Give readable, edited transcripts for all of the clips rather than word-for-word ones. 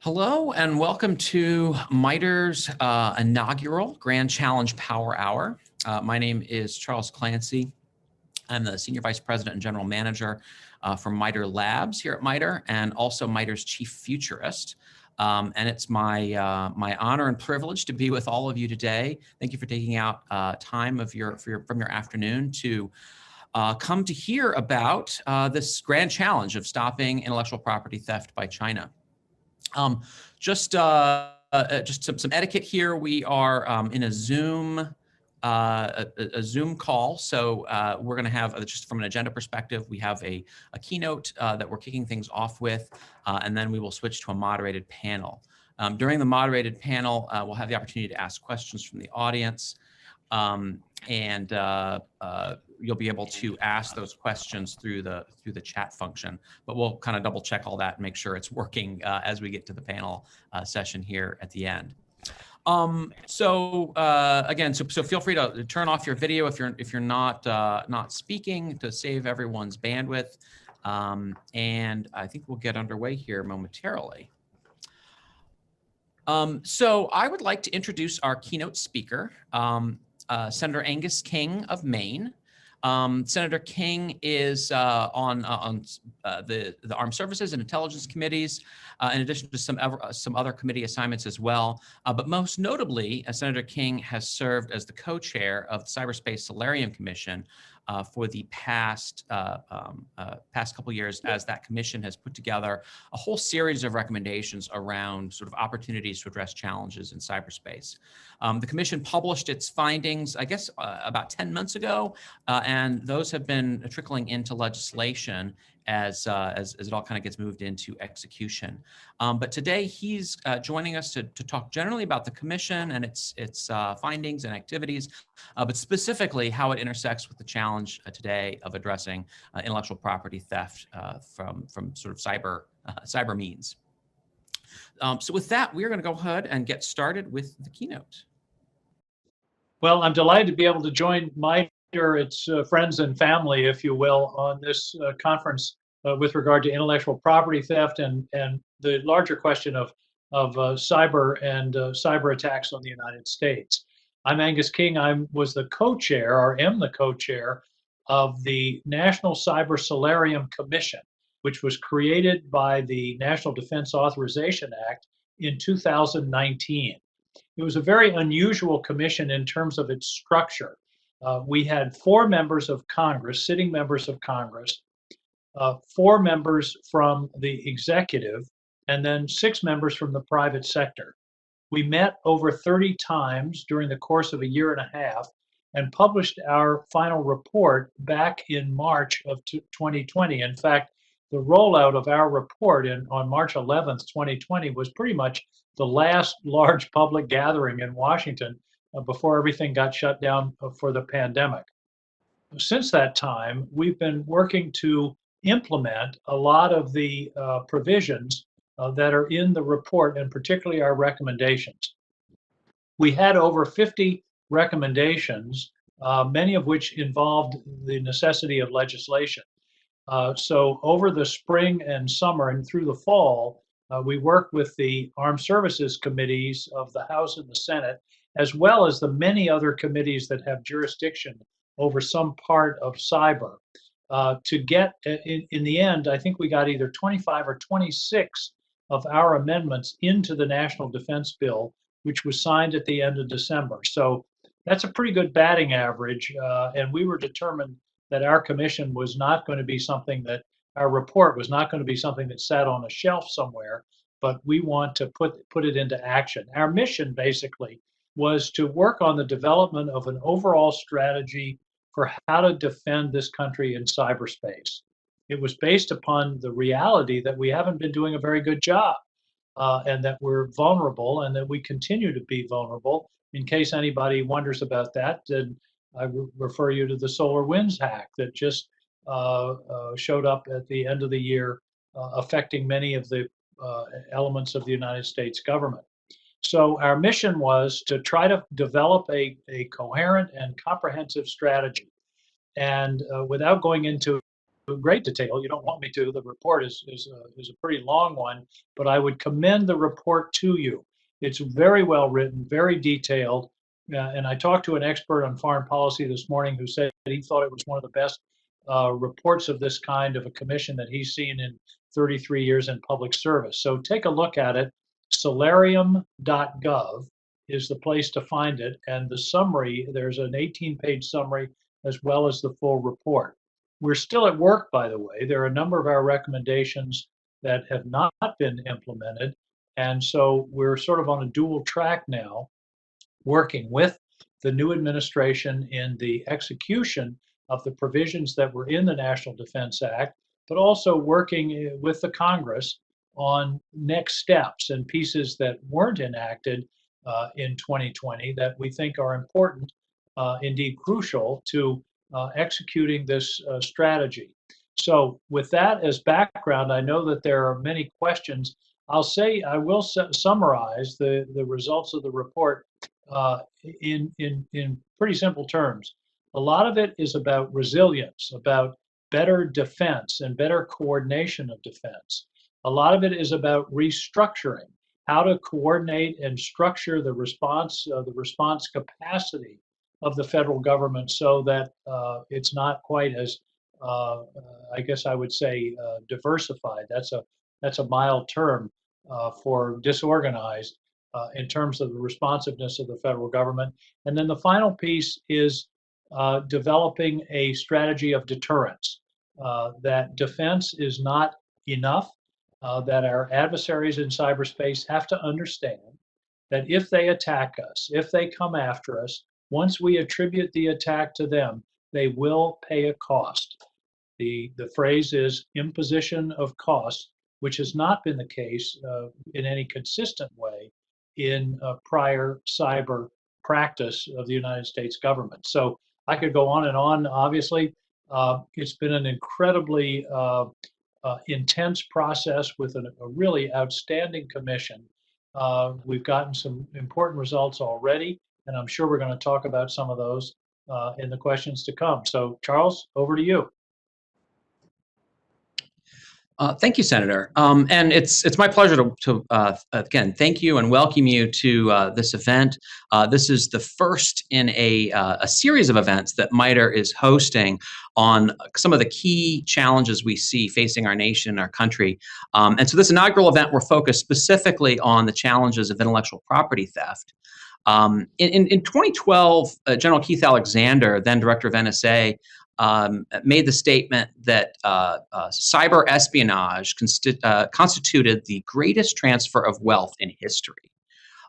Hello and welcome to MITRE's inaugural Grand Challenge Power Hour. My name is Charles Clancy. I'm the Senior Vice President and General Manager for MITRE Labs here at MITRE, and also MITRE's Chief Futurist. And it's my my honor and privilege to be with all of you today. Thank you for taking out time from your afternoon to come to hear about this grand challenge of stopping intellectual property theft by China. Just some etiquette here. We are in a Zoom Zoom call, so we're going to have, just from an agenda perspective, we have a keynote that we're kicking things off with, and then we will switch to a moderated panel. During the moderated panel, we'll have the opportunity to ask questions from the audience, and you'll be able to ask those questions through the chat function. But we'll kind of double check all that and make sure it's working as we get to the panel session here at the end. Again, so feel free to turn off your video if you're not speaking, to save everyone's bandwidth. And I think we'll get underway here momentarily. So I would like to introduce our keynote speaker, Senator Angus King of Maine. Senator King is on the Armed Services and Intelligence Committees, in addition to some other committee assignments as well. But most notably, Senator King has served as the co-chair of the Cyberspace Solarium Commission for the past couple years, as that commission has put together a whole series of recommendations around sort of opportunities to address challenges in cyberspace. The commission published its findings, I guess, about 10 months ago, and those have been trickling into legislation as it all kind of gets moved into execution. But today he's joining us to talk generally about the commission and its findings and activities, but specifically how it intersects with the challenge today of addressing intellectual property theft from sort of cyber means. So with that, we're going to go ahead and get started with the keynote. Well, I'm delighted to be able to join its friends and family, if you will, on this conference with regard to intellectual property theft and the larger question of cyber and cyber attacks on the United States. I'm Angus King. I was the co-chair, or am the co-chair, of the National Cyber Solarium Commission, which was created by the National Defense Authorization Act in 2019. It was a very unusual commission in terms of its structure. We had 4 members of Congress, sitting members of Congress, 4 members from the executive, and then 6 members from the private sector. We met over 30 times during the course of a year and a half and published our final report back in March of 2020. In fact, the rollout of our report on March 11th, 2020 was pretty much the last large public gathering in Washington before everything got shut down for the pandemic. Since that time, we've been working to implement a lot of the provisions that are in the report, and particularly our recommendations. We had over 50 recommendations, many of which involved the necessity of legislation. So over the spring and summer and through the fall, we worked with the Armed Services Committees of the House and the Senate, as well as the many other committees that have jurisdiction over some part of cyber, to get, in the end, I think we got either 25 or 26 of our amendments into the National Defense Bill, which was signed at the end of December. So that's a pretty good batting average, and we were determined that our commission was not going to be something that, our report was not going to be something that sat on a shelf somewhere, but we want to put it into action. Our mission basically was to work on the development of an overall strategy for how to defend this country in cyberspace. It was based upon the reality that we haven't been doing a very good job, and that we're vulnerable and that we continue to be vulnerable. In case anybody wonders about that, then I refer you to the SolarWinds hack that just showed up at the end of the year, affecting many of the elements of the United States government. So our mission was to try to develop a coherent and comprehensive strategy. And without going into great detail. You don't want me to. The report is a pretty long one, but I would commend the report to you. It's very well written, very detailed. And I talked to an expert on foreign policy this morning who said he thought it was one of the best reports of this kind of a commission that he's seen in 33 years in public service. So take a look at it. Solarium.gov is the place to find it. And the summary, there's an 18-page summary as well as the full report. We're still at work, by the way. There are a number of our recommendations that have not been implemented. And so we're sort of on a dual track now, working with the new administration in the execution of the provisions that were in the National Defense Act, but also working with the Congress on next steps and pieces that weren't enacted in 2020 that we think are important, indeed crucial, to executing this strategy. So with that as background, I know that there are many questions. I will summarize the results of the report in pretty simple terms. A lot of it is about resilience, about better defense and better coordination of defense. A lot of it is about restructuring, how to coordinate and structure the response capacity of the federal government so that it's not quite as, I guess I would say, diversified. That's a mild term for disorganized in terms of the responsiveness of the federal government. And then the final piece is developing a strategy of deterrence, that defense is not enough, that our adversaries in cyberspace have to understand that if they attack us, if they come after us, once we attribute the attack to them, they will pay a cost. The phrase is imposition of cost, which has not been the case in any consistent way in prior cyber practice of the United States government. So I could go on and on. Obviously, it's been an incredibly intense process with a really outstanding commission. We've gotten some important results already, and I'm sure we're going to talk about some of those in the questions to come. So Charles, over to you. Thank you, Senator. And it's my pleasure to again, thank you and welcome you to this event. This is the first in a series of events that MITRE is hosting on some of the key challenges we see facing our nation, our country. And so this inaugural event, we're focused specifically on the challenges of intellectual property theft. In 2012, General Keith Alexander, then director of NSA, made the statement that cyber espionage constituted the greatest transfer of wealth in history,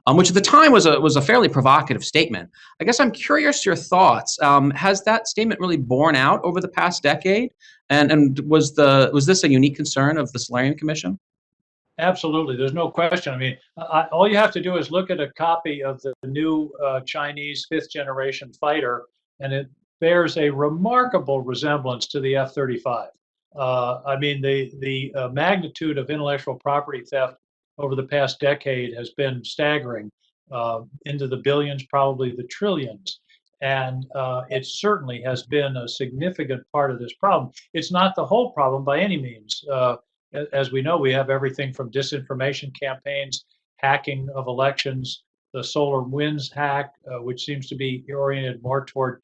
which at the time was a fairly provocative statement. I guess I'm curious your thoughts. Has that statement really borne out over the past decade? And was this a unique concern of the Solarium Commission? Absolutely, there's no question. I mean, all you have to do is look at a copy of the new Chinese 5th generation fighter, and it bears a remarkable resemblance to the F-35. I mean, the magnitude of intellectual property theft over the past decade has been staggering, into the billions, probably the trillions. And it certainly has been a significant part of this problem. It's not the whole problem by any means. As we know, we have everything from disinformation campaigns, hacking of elections, the SolarWinds hack, which seems to be oriented more toward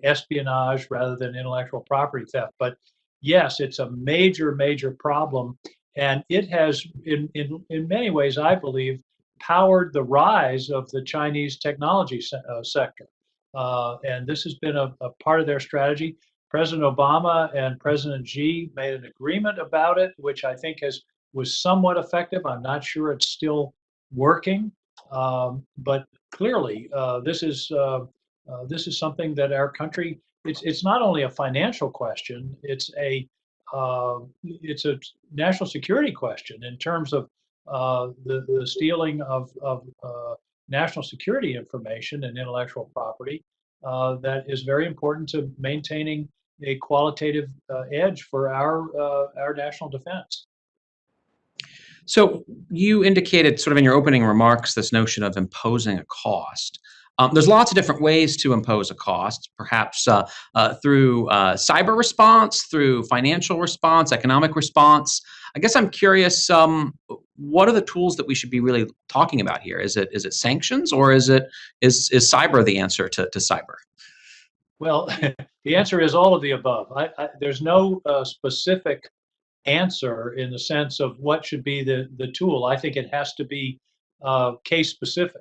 espionage rather than intellectual property theft. But yes, it's a major, major problem. And it has, in many ways, I believe, powered the rise of the Chinese technology sector. And this has been a part of their strategy. President Obama and President Xi made an agreement about it, which I think was somewhat effective. I'm not sure it's still working, but clearly this is something that our country. It's not only a financial question; it's a national security question in terms of the stealing of national security information and intellectual property that is very important to maintaining a qualitative edge for our national defense. So you indicated sort of in your opening remarks this notion of imposing a cost. There's lots of different ways to impose a cost, perhaps through cyber response, through financial response, economic response. I guess I'm curious, what are the tools that we should be really talking about here? Is it sanctions, or is cyber the answer to cyber? Well, the answer is all of the above. There's no specific answer in the sense of what should be the tool. I think it has to be case specific.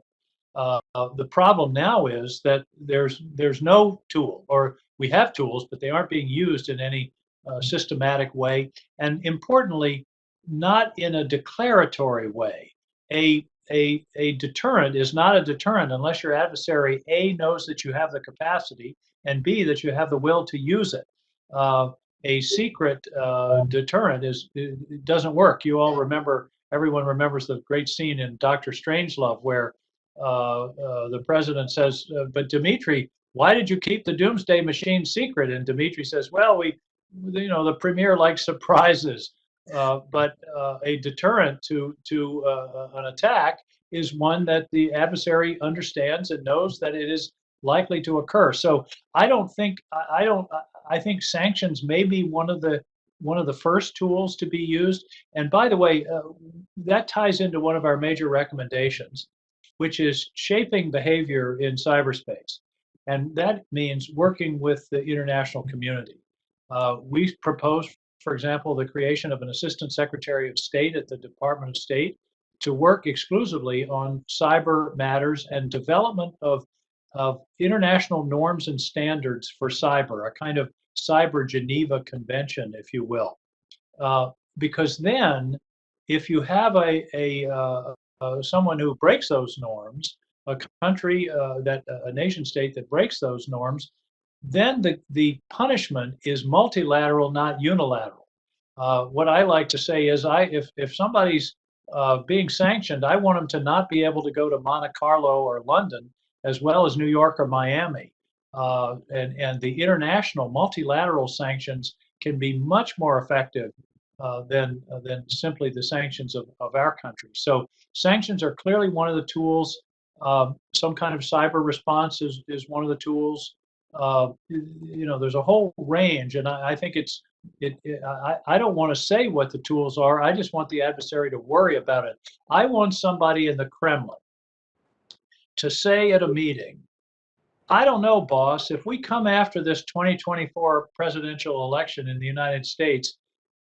The problem now is that there's no tool, or we have tools, but they aren't being used in any systematic way, and importantly, not in a declaratory way. A deterrent is not a deterrent unless your adversary A, knows that you have the capacity, and B, that you have the will to use it. A secret deterrent it doesn't work. You all remember, everyone remembers the great scene in Dr. Strangelove where the president says, "But Dmitri, why did you keep the Doomsday Machine secret?" And Dmitri says, "Well, the premier likes surprises." But a deterrent to an attack is one that the adversary understands and knows that it is likely to occur. So I don't think I don't I think sanctions may be one of the first tools to be used. And by the way, that ties into one of our major recommendations, which is shaping behavior in cyberspace. And that means working with the international community. We propose, for example, the creation of an Assistant Secretary of State at the Department of State to work exclusively on cyber matters and development of international norms and standards for cyber, a kind of cyber Geneva Convention, if you will. Because then, if you have someone who breaks those norms, a country a nation state that breaks those norms, then the punishment is multilateral, not unilateral. What I like to say is, if somebody's being sanctioned, I want them to not be able to go to Monte Carlo or London, as well as New York or Miami. And the international multilateral sanctions can be much more effective than simply the sanctions of our country. So sanctions are clearly one of the tools. Some kind of cyber response is one of the tools. There's a whole range, and I think I don't want to say what the tools are. I just want the adversary to worry about it. I want somebody in the Kremlin to say at a meeting, "I don't know, boss, if we come after this 2024 presidential election in the United States,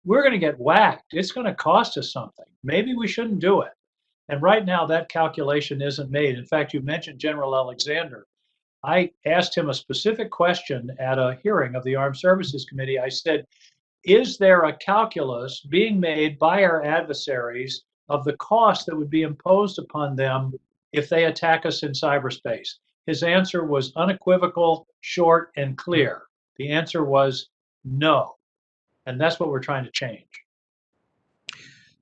we're going to get whacked. It's going to cost us something. Maybe we shouldn't do it." And right now, that calculation isn't made. In fact, you mentioned General Alexander. I asked him a specific question at a hearing of the Armed Services Committee. I said, "Is there a calculus being made by our adversaries of the cost that would be imposed upon them if they attack us in cyberspace?" His answer was unequivocal, short, and clear. The answer was no. And that's what we're trying to change.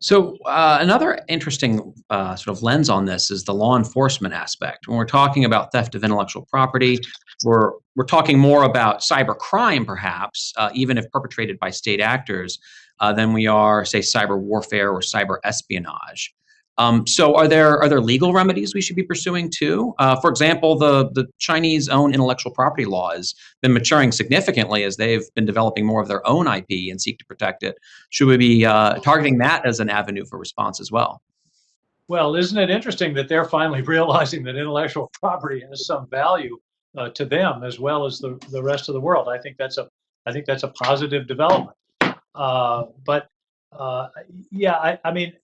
So another interesting sort of lens on this is the law enforcement aspect. When we're talking about theft of intellectual property, we're talking more about cyber crime, perhaps, even if perpetrated by state actors, than we are, say, cyber warfare or cyber espionage. So are there legal remedies we should be pursuing too? For example, the Chinese own intellectual property law has been maturing significantly as they've been developing more of their own IP and seek to protect it. Should we be targeting that as an avenue for response as well? Well, isn't it interesting that they're finally realizing that intellectual property has some value to them as well as the rest of the world? I think that's a positive development. But yeah, I mean,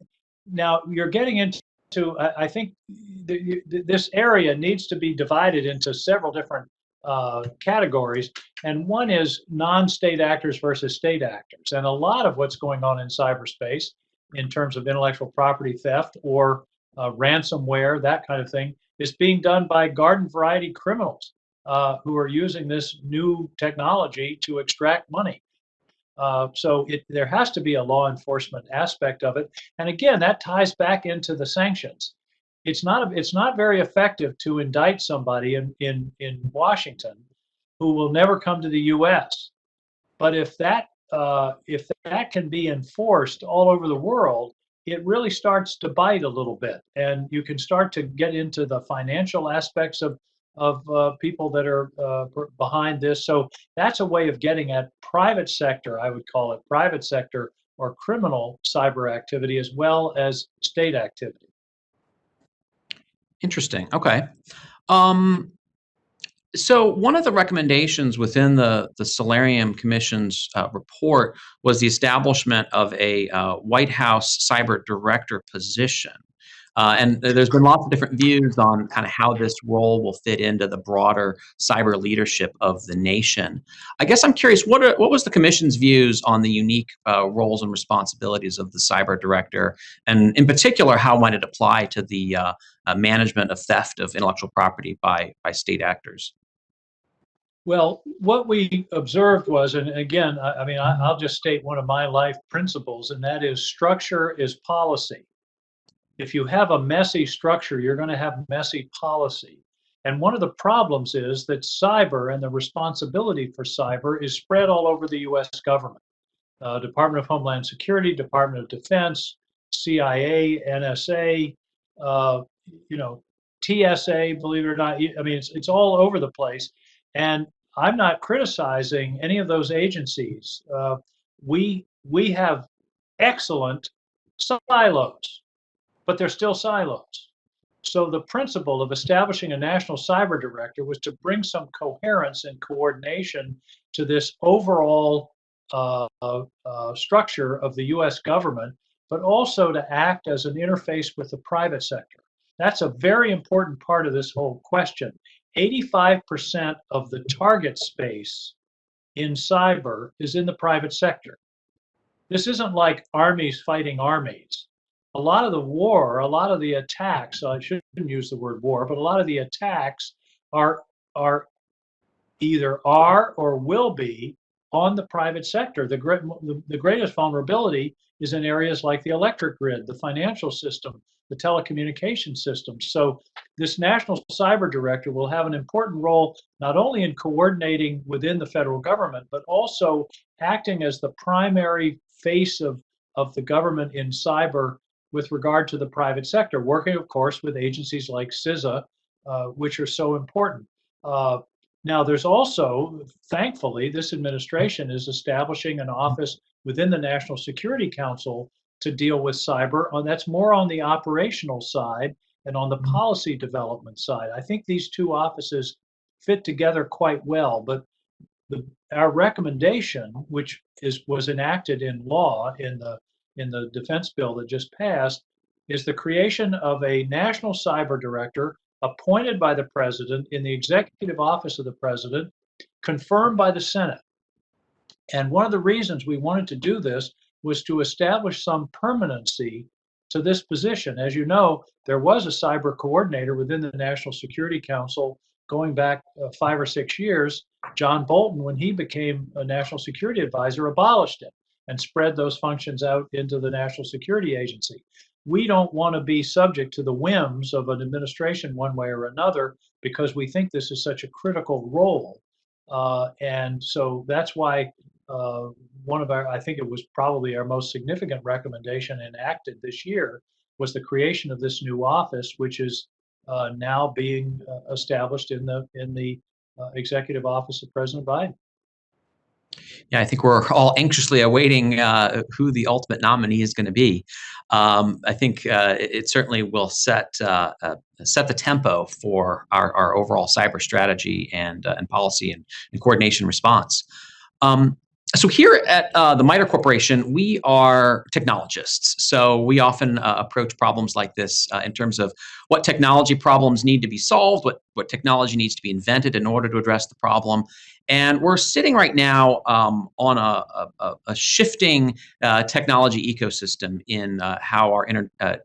now you're getting into, I think this area needs to be divided into several different categories. And one is non-state actors versus state actors. And a lot of what's going on in cyberspace in terms of intellectual property theft or ransomware, that kind of thing, is being done by garden variety criminals who are using this new technology to extract money. So there has to be a law enforcement aspect of it, and again, that ties back into the sanctions. It's not very effective to indict somebody in Washington who will never come to the U.S. But if that can be enforced all over the world, it really starts to bite a little bit, and you can start to get into the financial aspects of of people that are behind this. So that's a way of getting at private sector, I would call it private sector or criminal cyber activity as well as state activity. Interesting. Okay. Um, So one of the recommendations within the Solarium Commission's report was the establishment of a White House cyber director position. And there's been lots of different views on kind of how this role will fit into the broader cyber leadership of the nation. I guess I'm curious, what was the commission's views on the unique roles and responsibilities of the cyber director, and in particular, how might it apply to the management of theft of intellectual property by state actors? Well, what we observed was, and again, I mean, I'll just state one of my life principles, and that is structure is policy. If you have a messy structure, you're going to have messy policy. And one of the problems is that cyber and the responsibility for cyber is spread all over the US government. Department of Homeland Security, Department of Defense, CIA, NSA, uh, you know, TSA, believe it or not. I mean, it's all over the place. And I'm not criticizing any of those agencies. We have excellent silos, but they're still silos. So the principle of establishing a national cyber director was to bring some coherence and coordination to this overall structure of the US government, but also to act as an interface with the private sector. That's a very important part of this whole question. 85% of the target space in cyber is in the private sector. This isn't like armies fighting armies. A lot of the war, a lot of the attacks, I shouldn't use the word war, but a lot of the attacks are either are or will be on the private sector. The greatest vulnerability is in areas like the electric grid, the financial system, the telecommunication system. So this national cyber director will have an important role not only in coordinating within the federal government, but also acting as the primary face of the government in cyber with regard to the private sector, working, of course, with agencies like CISA, which are so important. Now, there's also, thankfully, this administration is establishing an office within the National Security Council to deal with cyber. That's more on the operational side and on the policy development side. I think these two offices fit together quite well, but our recommendation, which was enacted in law in the defense bill that just passed, is the creation of a national cyber director appointed by the president in the executive office of the president, confirmed by the Senate. And one of the reasons we wanted to do this was to establish some permanency to this position. As you know, there was a cyber coordinator within the National Security Council going back 5 or 6 years. John Bolton, when he became a national security advisor, abolished it and spread those functions out into the National Security Agency. We don't want to be subject to the whims of an administration one way or another because we think this is such a critical role. And so that's why one of our, I think it was probably our most significant recommendation enacted this year was the creation of this new office, which is now being established in the executive office of President Biden. Yeah, I think we're all anxiously awaiting who the ultimate nominee is going to be. I think it certainly will set the tempo for our overall cyber strategy and policy and coordination response. So here at the MITRE Corporation, we are technologists. So we often approach problems like this in terms of what technology problems need to be solved, what technology needs to be invented in order to address the problem. And we're sitting right now on a shifting technology ecosystem in how our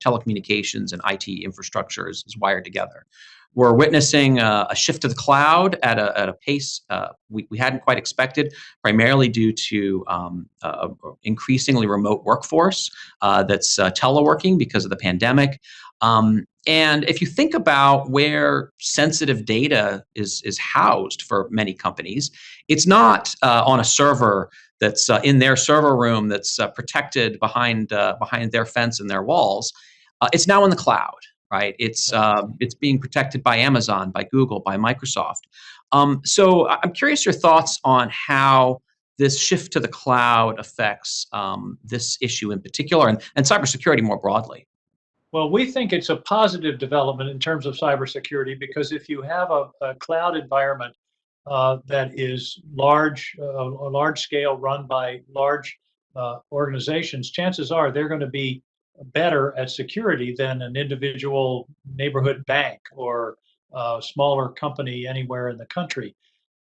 telecommunications and IT infrastructure is wired together. We're witnessing a shift to the cloud at a pace we hadn't quite expected, primarily due to increasingly remote workforce that's teleworking because of the pandemic. And if you think about where sensitive data is housed for many companies, it's not on a server that's in their server room that's protected behind their fence and their walls. It's now in the cloud. right? It's being protected by Amazon, by Google, by Microsoft. So I'm curious your thoughts on how this shift to the cloud affects this issue in particular, and cybersecurity more broadly. Well, we think it's a positive development in terms of cybersecurity because if you have a cloud environment that is a large scale, run by large organizations, chances are they're going to be better at security than an individual neighborhood bank or smaller company anywhere in the country.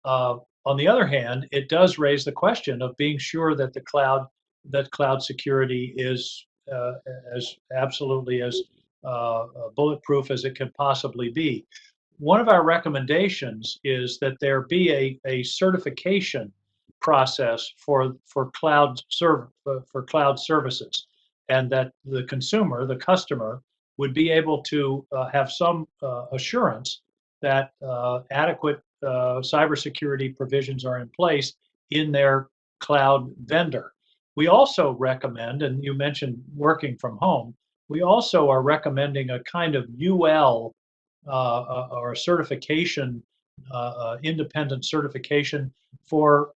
On the other hand, it does raise the question of being sure that that cloud security is as absolutely as bulletproof as it can possibly be. One of our recommendations is that there be a certification process for for cloud services, and that the consumer, the customer, would be able to have some assurance that adequate cybersecurity provisions are in place in their cloud vendor. We also recommend, and you mentioned working from home, we also are recommending a kind of UL or a certification, independent certification for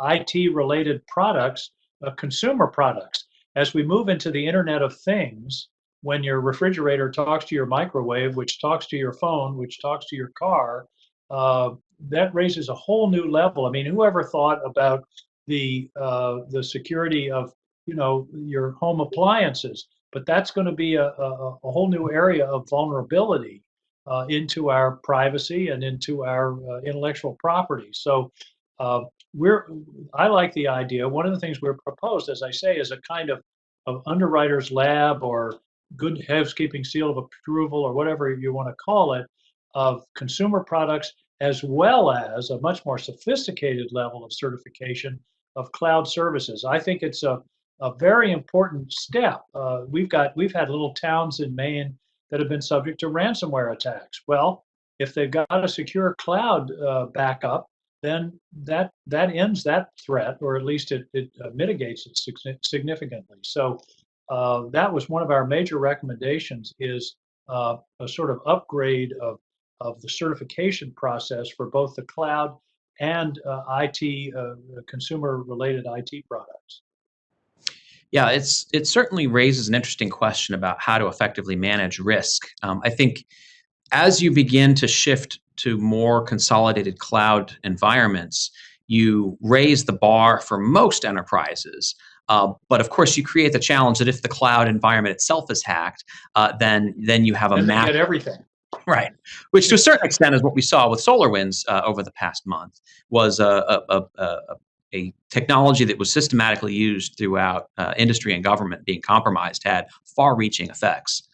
IT related products, consumer products. As we move into the Internet of Things, when your refrigerator talks to your microwave, which talks to your phone, which talks to your car, that raises a whole new level. I mean, whoever thought about the security of your home appliances? But that's going to be a whole new area of vulnerability into our privacy and into our intellectual property. So uh, I like the idea. One of the things we're proposed, as I say, is a kind of underwriter's lab or good housekeeping seal of approval or whatever you want to call it of consumer products, as well as a much more sophisticated level of certification of cloud services. I think it's a very important step. We've had little towns in Maine that have been subject to ransomware attacks. Well, if they've got a secure cloud backup, then that ends that threat, or at least it mitigates it significantly. So that was one of our major recommendations: is a sort of upgrade of the certification process for both the cloud and IT, consumer-related IT products. Yeah, it certainly raises an interesting question about how to effectively manage risk. I think as you begin to shift to more consolidated cloud environments, you raise the bar for most enterprises. But of course, you create the challenge that if the cloud environment itself is hacked, then you have a And they massive get everything. right, which to a certain extent is what we saw with SolarWinds over the past month, was a technology that was systematically used throughout industry and government being compromised, had far-reaching effects.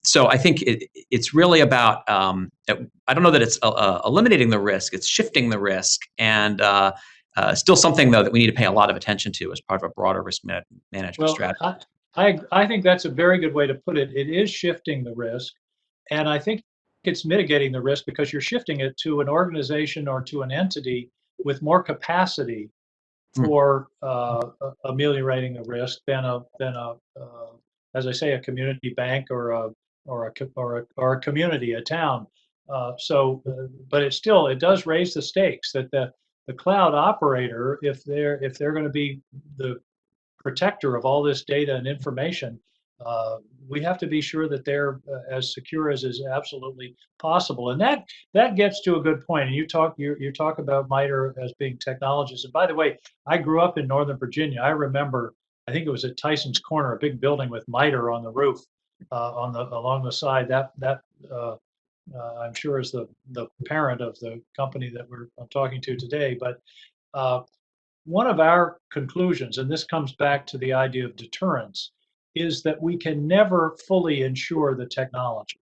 So I think it's really about, I don't know that it's eliminating the risk, it's shifting the risk, and still something, though, that we need to pay a lot of attention to as part of a broader risk management Well, strategy. I think that's a very good way to put it. It is shifting the risk, and I think it's mitigating the risk because you're shifting it to an organization or to an entity with more capacity Mm. for ameliorating the risk than a as I say, a community bank or a community, a town. But it does raise the stakes that the cloud operator, if they're going to be the protector of all this data and information, we have to be sure that they're as secure as is absolutely possible. And that gets to a good point. And you talk about MITRE as being technologists. And by the way, I grew up in Northern Virginia. I remember, I think it was at Tyson's Corner, a big building with MITRE on the roof, along the side. I'm sure is the parent of the company that I'm talking to today. But uh, one of our conclusions, and this comes back to the idea of deterrence, is that we can never fully ensure the technology,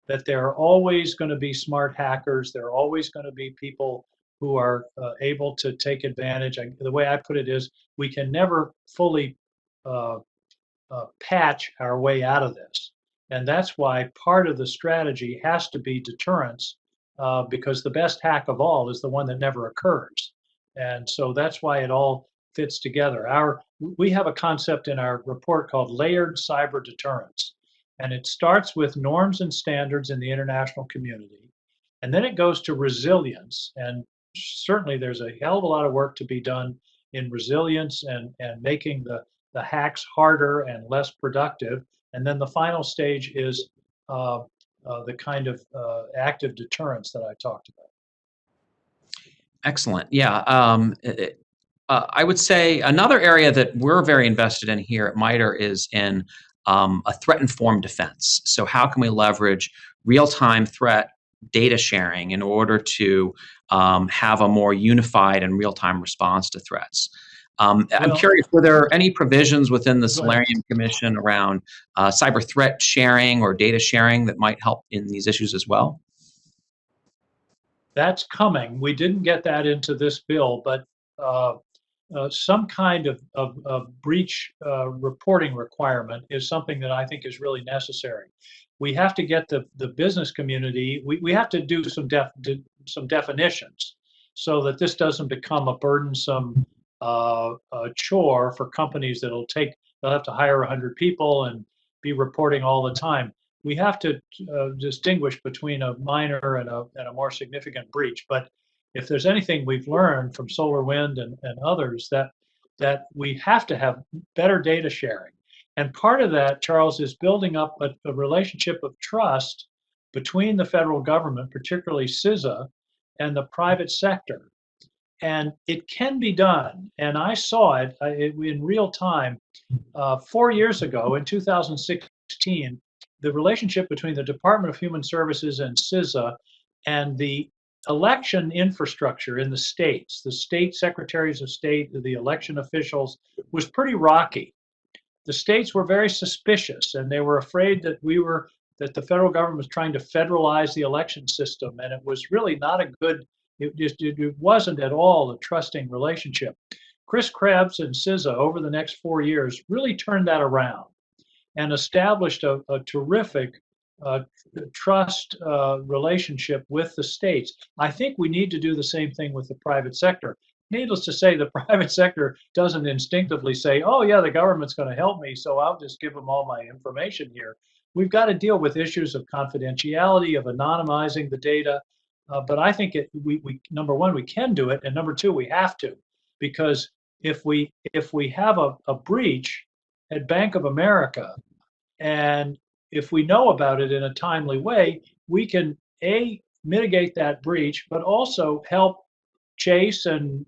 that there are always going to be smart hackers, there are always going to be people who are able to take advantage. The way I put it is, we can never fully uh, patch our way out of this. And that's why part of the strategy has to be deterrence, because the best hack of all is the one that never occurs. And so that's why it all fits together. We have a concept in our report called layered cyber deterrence. And it starts with norms and standards in the international community. And then it goes to resilience. And certainly there's a hell of a lot of work to be done in resilience and making the hacks harder and less productive. And then the final stage is the kind of active deterrence that I talked about. Excellent. Yeah. I would say another area that we're very invested in here at MITRE is in a threat-informed defense. So how can we leverage real-time threat data sharing in order to have a more unified and real-time response to threats? I'm curious, were there any provisions within the Solarium Commission around cyber threat sharing or data sharing that might help in these issues as well? That's coming. We didn't get that into this bill, but some kind of breach reporting requirement is something that I think is really necessary. We have to get the business community, we have to do some definitions so that this doesn't become a burdensome chore for companies they'll have to hire 100 people and be reporting all the time. We have to distinguish between a minor and a more significant breach. But if there's anything we've learned from SolarWind and others, that we have to have better data sharing. And part of that, Charles, is building up a relationship of trust between the federal government, particularly CISA, and the private sector. And it can be done. And I saw it in real time 4 years ago in 2016. The relationship between the Department of Human Services and CISA and the election infrastructure in the states, the state secretaries of state, the election officials, was pretty rocky. The states were very suspicious, and they were afraid that the federal government was trying to federalize the election system, and it was really not a good. It wasn't at all a trusting relationship. Chris Krebs and CISA over the next 4 years really turned that around and established a terrific trust relationship with the states. I think we need to do the same thing with the private sector. Needless to say, the private sector doesn't instinctively say, oh, yeah, the government's going to help me, so I'll just give them all my information here. We've got to deal with issues of confidentiality, of anonymizing the data. But I think we number one, we can do it, and number two, we have to, because if we have a breach at Bank of America, and if we know about it in a timely way, we can mitigate that breach, but also help Chase and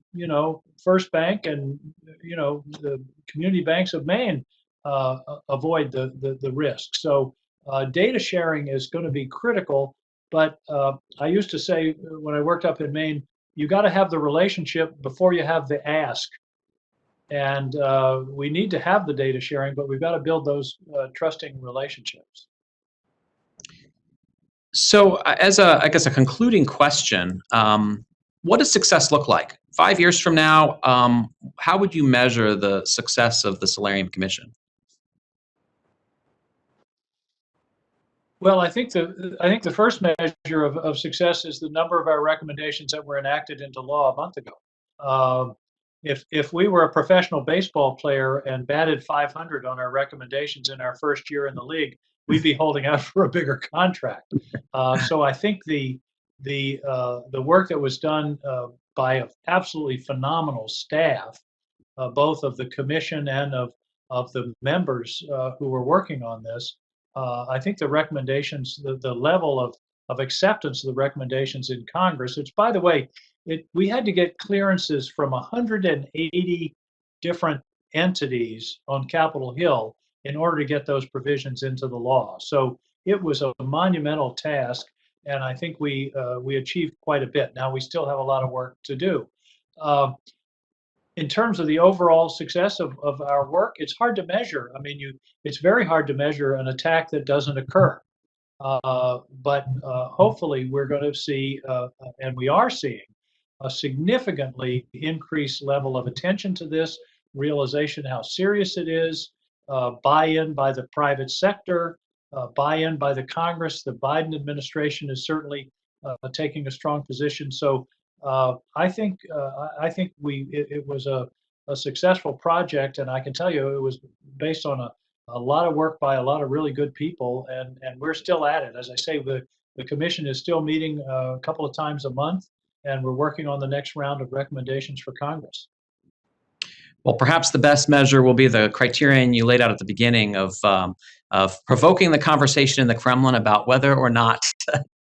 First Bank and the community banks of Maine avoid the risk. So data sharing is going to be critical. But I used to say when I worked up in Maine, you got to have the relationship before you have the ask. And we need to have the data sharing, but we've got to build those trusting relationships. So as I guess a concluding question, what does success look like? 5 years from now, how would you measure the success of the Solarium Commission? Well, I think the first measure of success is the number of our recommendations that were enacted into law a month ago. If we were a professional baseball player and batted 500 on our recommendations in our first year in the league, we'd be holding out for a bigger contract. So I think the work that was done by an absolutely phenomenal staff, both of the commission and of the members who were working on this, I think the recommendations, the level of acceptance of the recommendations in Congress, which, by the way, we had to get clearances from 180 different entities on Capitol Hill in order to get those provisions into the law. So it was a monumental task, and I think we achieved quite a bit. Now we still have a lot of work to do. In terms of the overall success of our work, it's hard to measure. I mean, it's very hard to measure an attack that doesn't occur. But hopefully we're going to see, and we are seeing, a significantly increased level of attention to this, realization how serious it is, buy-in by the private sector, buy-in by the Congress. The Biden administration is certainly taking a strong position. So I think it was a successful project, and I can tell you it was based on a lot of work by a lot of really good people, and we're still at it. As I say, the commission is still meeting a couple of times a month, and we're working on the next round of recommendations for Congress. Well, perhaps the best measure will be the criterion you laid out at the beginning of provoking the conversation in the Kremlin about whether or not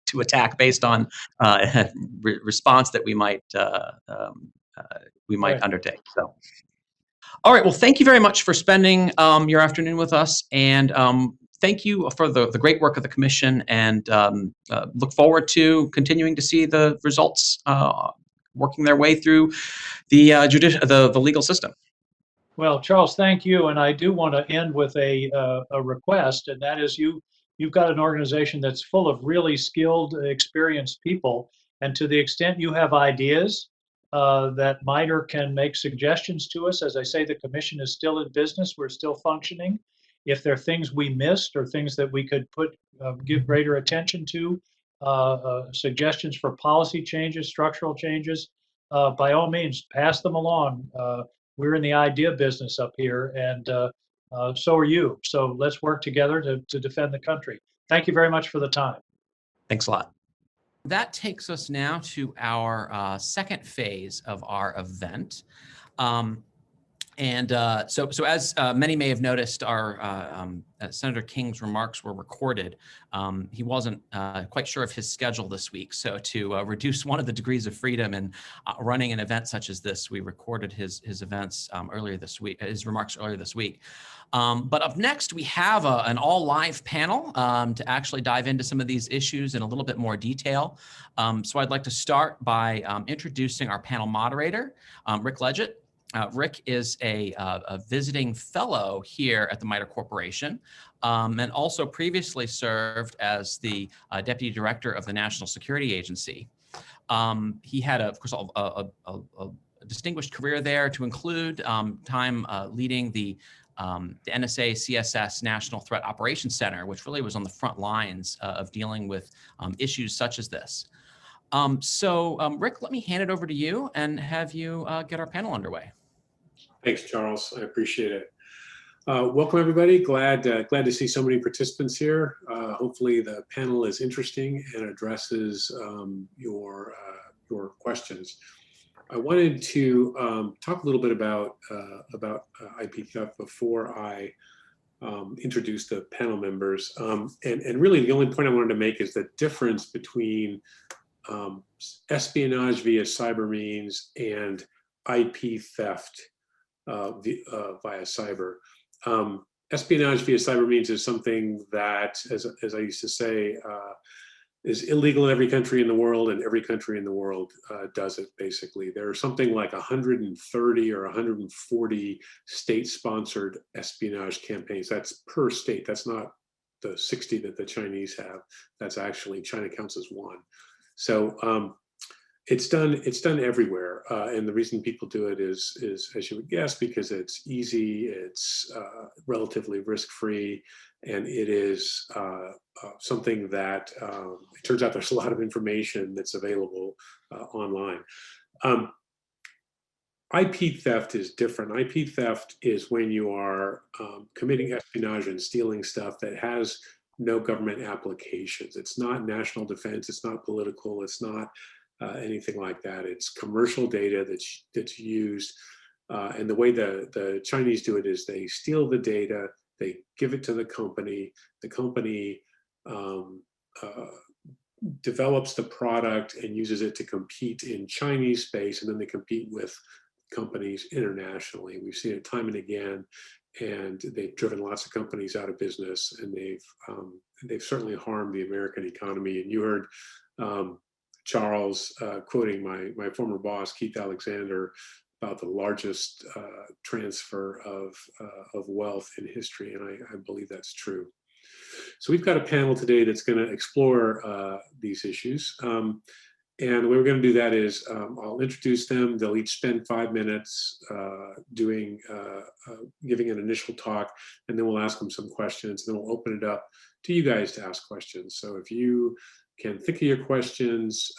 to attack based on response that we might Right. undertake. So, all right. Well, thank you very much for spending your afternoon with us, and thank you for the great work of the commission. And look forward to continuing to see the results working their way through the the legal system. Well, Charles, thank you. And I do want to end with a request, and that is you've got an organization that's full of really skilled, experienced people. And to the extent you have ideas that MITRE can make suggestions to us, as I say, the commission is still in business. We're still functioning. If there are things we missed or things that we could give greater attention to, suggestions for policy changes, structural changes, by all means, pass them along. We're in the idea business up here, and so are you. So let's work together to defend the country. Thank you very much for the time. Thanks a lot. That takes us now to our second phase of our event. So as many may have noticed, our Senator King's remarks were recorded. He wasn't quite sure of his schedule this week. So to reduce one of the degrees of freedom in running an event such as this, we recorded his events earlier this week, his remarks earlier this week. But up next, we have an all live panel to actually dive into some of these issues in a little bit more detail. So I'd like to start by introducing our panel moderator, Rick Leggett. Rick is a visiting fellow here at the MITRE Corporation, and also previously served as the Deputy Director of the National Security Agency. He had, of course, a distinguished career there, to include time leading the NSA CSS National Threat Operations Center, which really was on the front lines of dealing with issues such as this. Rick, let me hand it over to you and have you get our panel underway. Thanks, Charles. I appreciate it. Welcome, everybody. Glad to see so many participants here. Hopefully, the panel is interesting and addresses your questions. I wanted to talk a little bit about IP theft before I introduce the panel members. And really, the only point I wanted to make is the difference between espionage via cyber means and IP theft via cyber. Espionage via cyber means is something that, as I used to say, is illegal in every country in the world, and every country in the world does it, basically. There are something like 130 or 140 state-sponsored espionage campaigns. That's per state. That's not the 60 that the Chinese have. That's actually, China counts as one. So it's done everywhere, and the reason people do it is, as you would guess, because it's easy, it's relatively risk-free, and it is something that it turns out there's a lot of information that's available online. IP theft is different. IP theft is when you are committing espionage and stealing stuff that has no government applications. It's not national defense. It's not political. It's not anything like that. It's commercial data that's used. And the way the Chinese do it is they steal the data, they give it to the company develops the product and uses it to compete in Chinese space, and then they compete with companies internationally. We've seen it time and again, and they've driven lots of companies out of business, and they've certainly harmed the American economy. And you heard Charles quoting my former boss, Keith Alexander, about the largest transfer of wealth in history, and I believe that's true. So we've got a panel today that's going to explore these issues. And the way we're going to do that is I'll introduce them. They'll each spend 5 minutes giving an initial talk, and then we'll ask them some questions, and then we'll open it up to you guys to ask questions. So if you can think of your questions,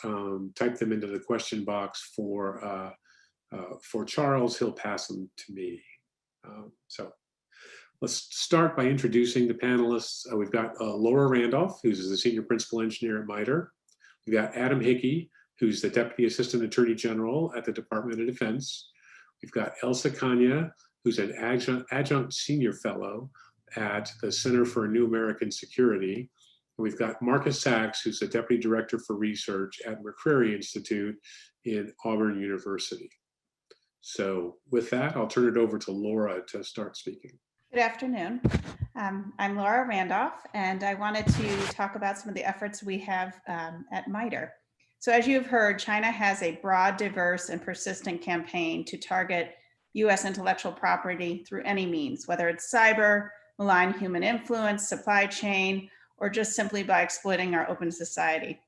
type them into the question box for Charles. He'll pass them to me. So Let's start by introducing the panelists. We've got Laura Randolph, who's the Senior Principal Engineer at MITRE. We've got Adam Hickey, who's the Deputy Assistant Attorney General at the Department of Defense. We've got Elsa Kanya, who's an adjunct senior fellow at the Center for New American Security. And we've got Marcus Sachs, who's the Deputy Director for Research at McCreary Institute in Auburn University. So with that, I'll turn it over to Laura to start speaking. Good afternoon. I'm Laura Randolph, and I wanted to talk about some of the efforts we have at MITRE. So as you've heard, China has a broad, diverse, and persistent campaign to target U.S. intellectual property through any means, whether it's cyber, malign human influence, supply chain, or just simply by exploiting our open society.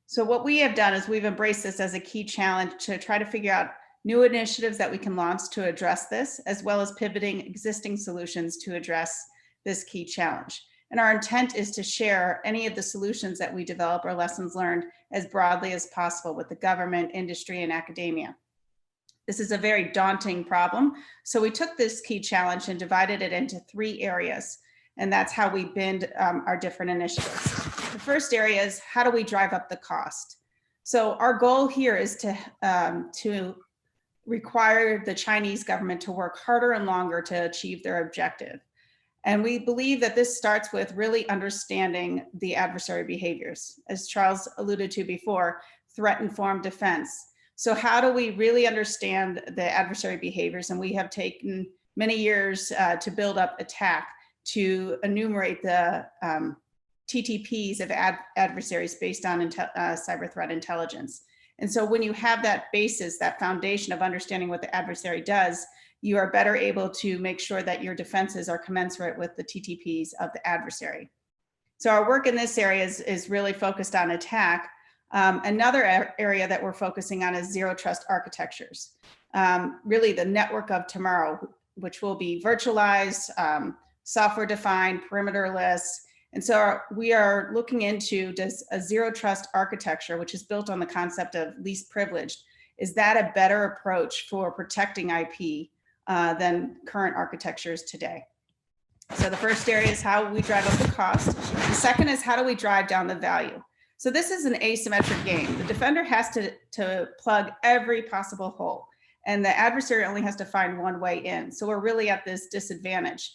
So what we have done is we've embraced this as a key challenge to try to figure out new initiatives that we can launch to address this, as well as pivoting existing solutions to address this key challenge. And our intent is to share any of the solutions that we develop or lessons learned as broadly as possible with the government, industry, and academia. This is a very daunting problem. So we took this key challenge and divided it into 3 areas. And that's how we binned our different initiatives. The first area is how do we drive up the cost? So our goal here is to require the Chinese government to work harder and longer to achieve their objective. And we believe that this starts with really understanding the adversary behaviors. As Charles alluded to before, threat-informed defense. So how do we really understand the adversary behaviors? And we have taken many years to build up ATT&CK to enumerate the TTPs of adversaries based on cyber threat intelligence. And so when you have that basis, that foundation of understanding what the adversary does, you are better able to make sure that your defenses are commensurate with the TTPs of the adversary. So our work in this area is really focused on ATT&CK. Another area that we're focusing on is zero trust architectures. Really the network of tomorrow, which will be virtualized, software defined, perimeterless. And so we are looking into, does a zero trust architecture, which is built on the concept of least privileged, is that a better approach for protecting IP than current architectures today? So the first area is how we drive up the cost. The second is how do we drive down the value? So this is an asymmetric game. The defender has to plug every possible hole, and the adversary only has to find one way in. So we're really at this disadvantage.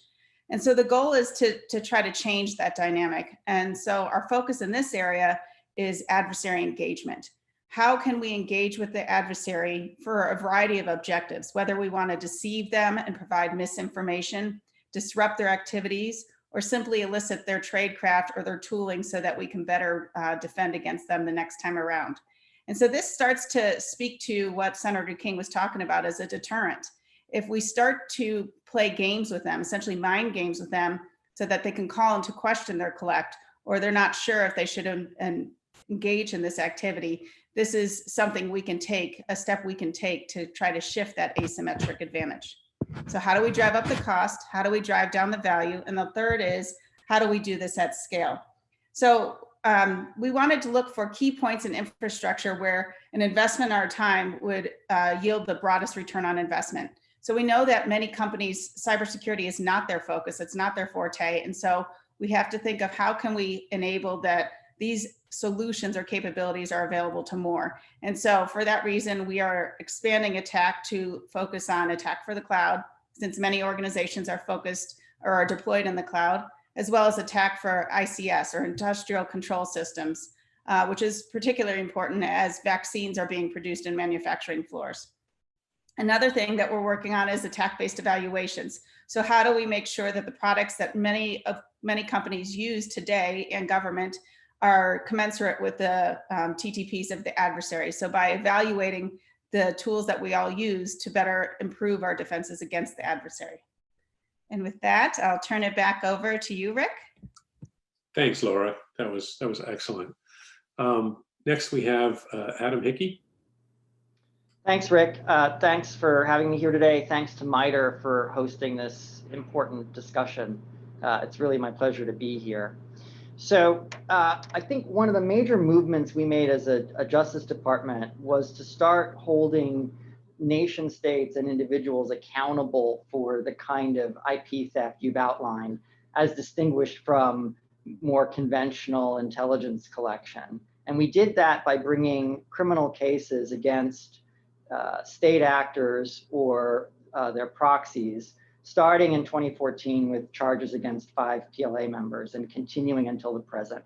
And so the goal is to try to change that dynamic. And so our focus in this area is adversary engagement. How can we engage with the adversary for a variety of objectives, whether we want to deceive them and provide misinformation, disrupt their activities, or simply elicit their tradecraft or their tooling so that we can better defend against them the next time around. And so this starts to speak to what Senator King was talking about as a deterrent. If we start to play games with them, essentially mind games with them, so that they can call into question their collect, or they're not sure if they should engage in this activity, this is something we can take, a step we can take to try to shift that asymmetric advantage. So how do we drive up the cost? How do we drive down the value? And the third is, how do we do this at scale? So we wanted to look for key points in infrastructure where an investment in our time would yield the broadest return on investment. So we know that many companies, cybersecurity is not their focus, it's not their forte. And so we have to think of how can we enable that these solutions or capabilities are available to more. And so for that reason, we are expanding ATT&CK to focus on ATT&CK for the cloud, since many organizations are focused or are deployed in the cloud, as well as ATT&CK for ICS or industrial control systems, which is particularly important as vaccines are being produced in manufacturing floors. Another thing that we're working on is ATT&CK-based evaluations. So how do we make sure that the products that many companies use today and government are commensurate with the TTPs of the adversary? So by evaluating the tools that we all use to better improve our defenses against the adversary. And with that, I'll turn it back over to you, Rick. Thanks, Laura. That was excellent. Next, we have Adam Hickey. Thanks, Rick. Thanks for having me here today. Thanks to MITRE for hosting this important discussion. It's really my pleasure to be here. So I think one of the major movements we made as a Justice Department was to start holding nation states and individuals accountable for the kind of IP theft you've outlined, as distinguished from more conventional intelligence collection. And we did that by bringing criminal cases against state actors or their proxies, starting in 2014 with charges against 5 PLA members and continuing until the present.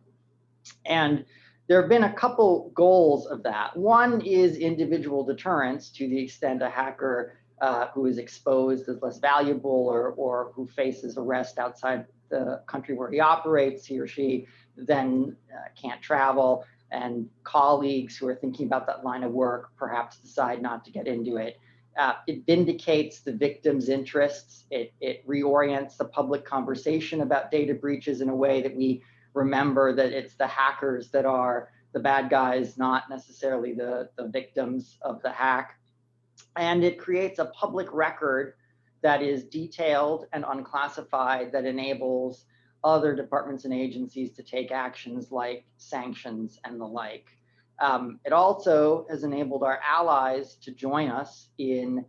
And there have been a couple goals of that. One is individual deterrence, to the extent a hacker who is exposed is less valuable, or who faces arrest outside the country where he operates, he or she then can't travel, and colleagues who are thinking about that line of work perhaps decide not to get into it. It vindicates the victim's interests. It reorients the public conversation about data breaches in a way that we remember that it's the hackers that are the bad guys, not necessarily the victims of the hack. And it creates a public record that is detailed and unclassified, that enables other departments and agencies to take actions like sanctions and the like. It also has enabled our allies to join us in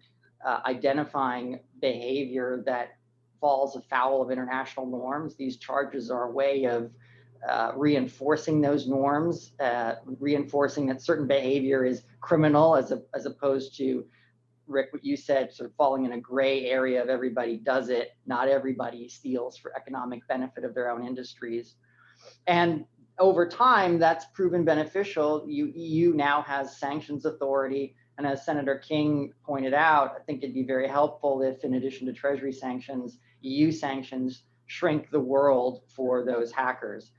identifying behavior that falls afoul of international norms. These charges are a way of reinforcing those norms, reinforcing that certain behavior is criminal, as opposed to, Rick, what you said, sort of falling in a gray area of everybody does it. Not everybody steals for economic benefit of their own industries. And over time, that's proven beneficial. EU now has sanctions authority. And as Senator King pointed out, I think it'd be very helpful if, in addition to Treasury sanctions, EU sanctions shrink the world for those hackers.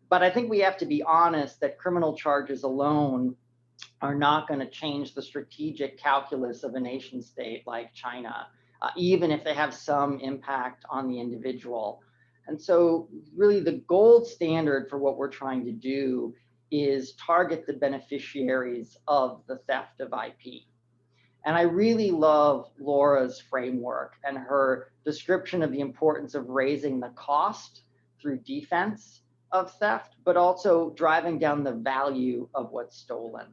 But I think we have to be honest that criminal charges alone are not going to change the strategic calculus of a nation state like China, even if they have some impact on the individual. And so really the gold standard for what we're trying to do is target the beneficiaries of the theft of IP. And I really love Laura's framework and her description of the importance of raising the cost through defense of theft, but also driving down the value of what's stolen.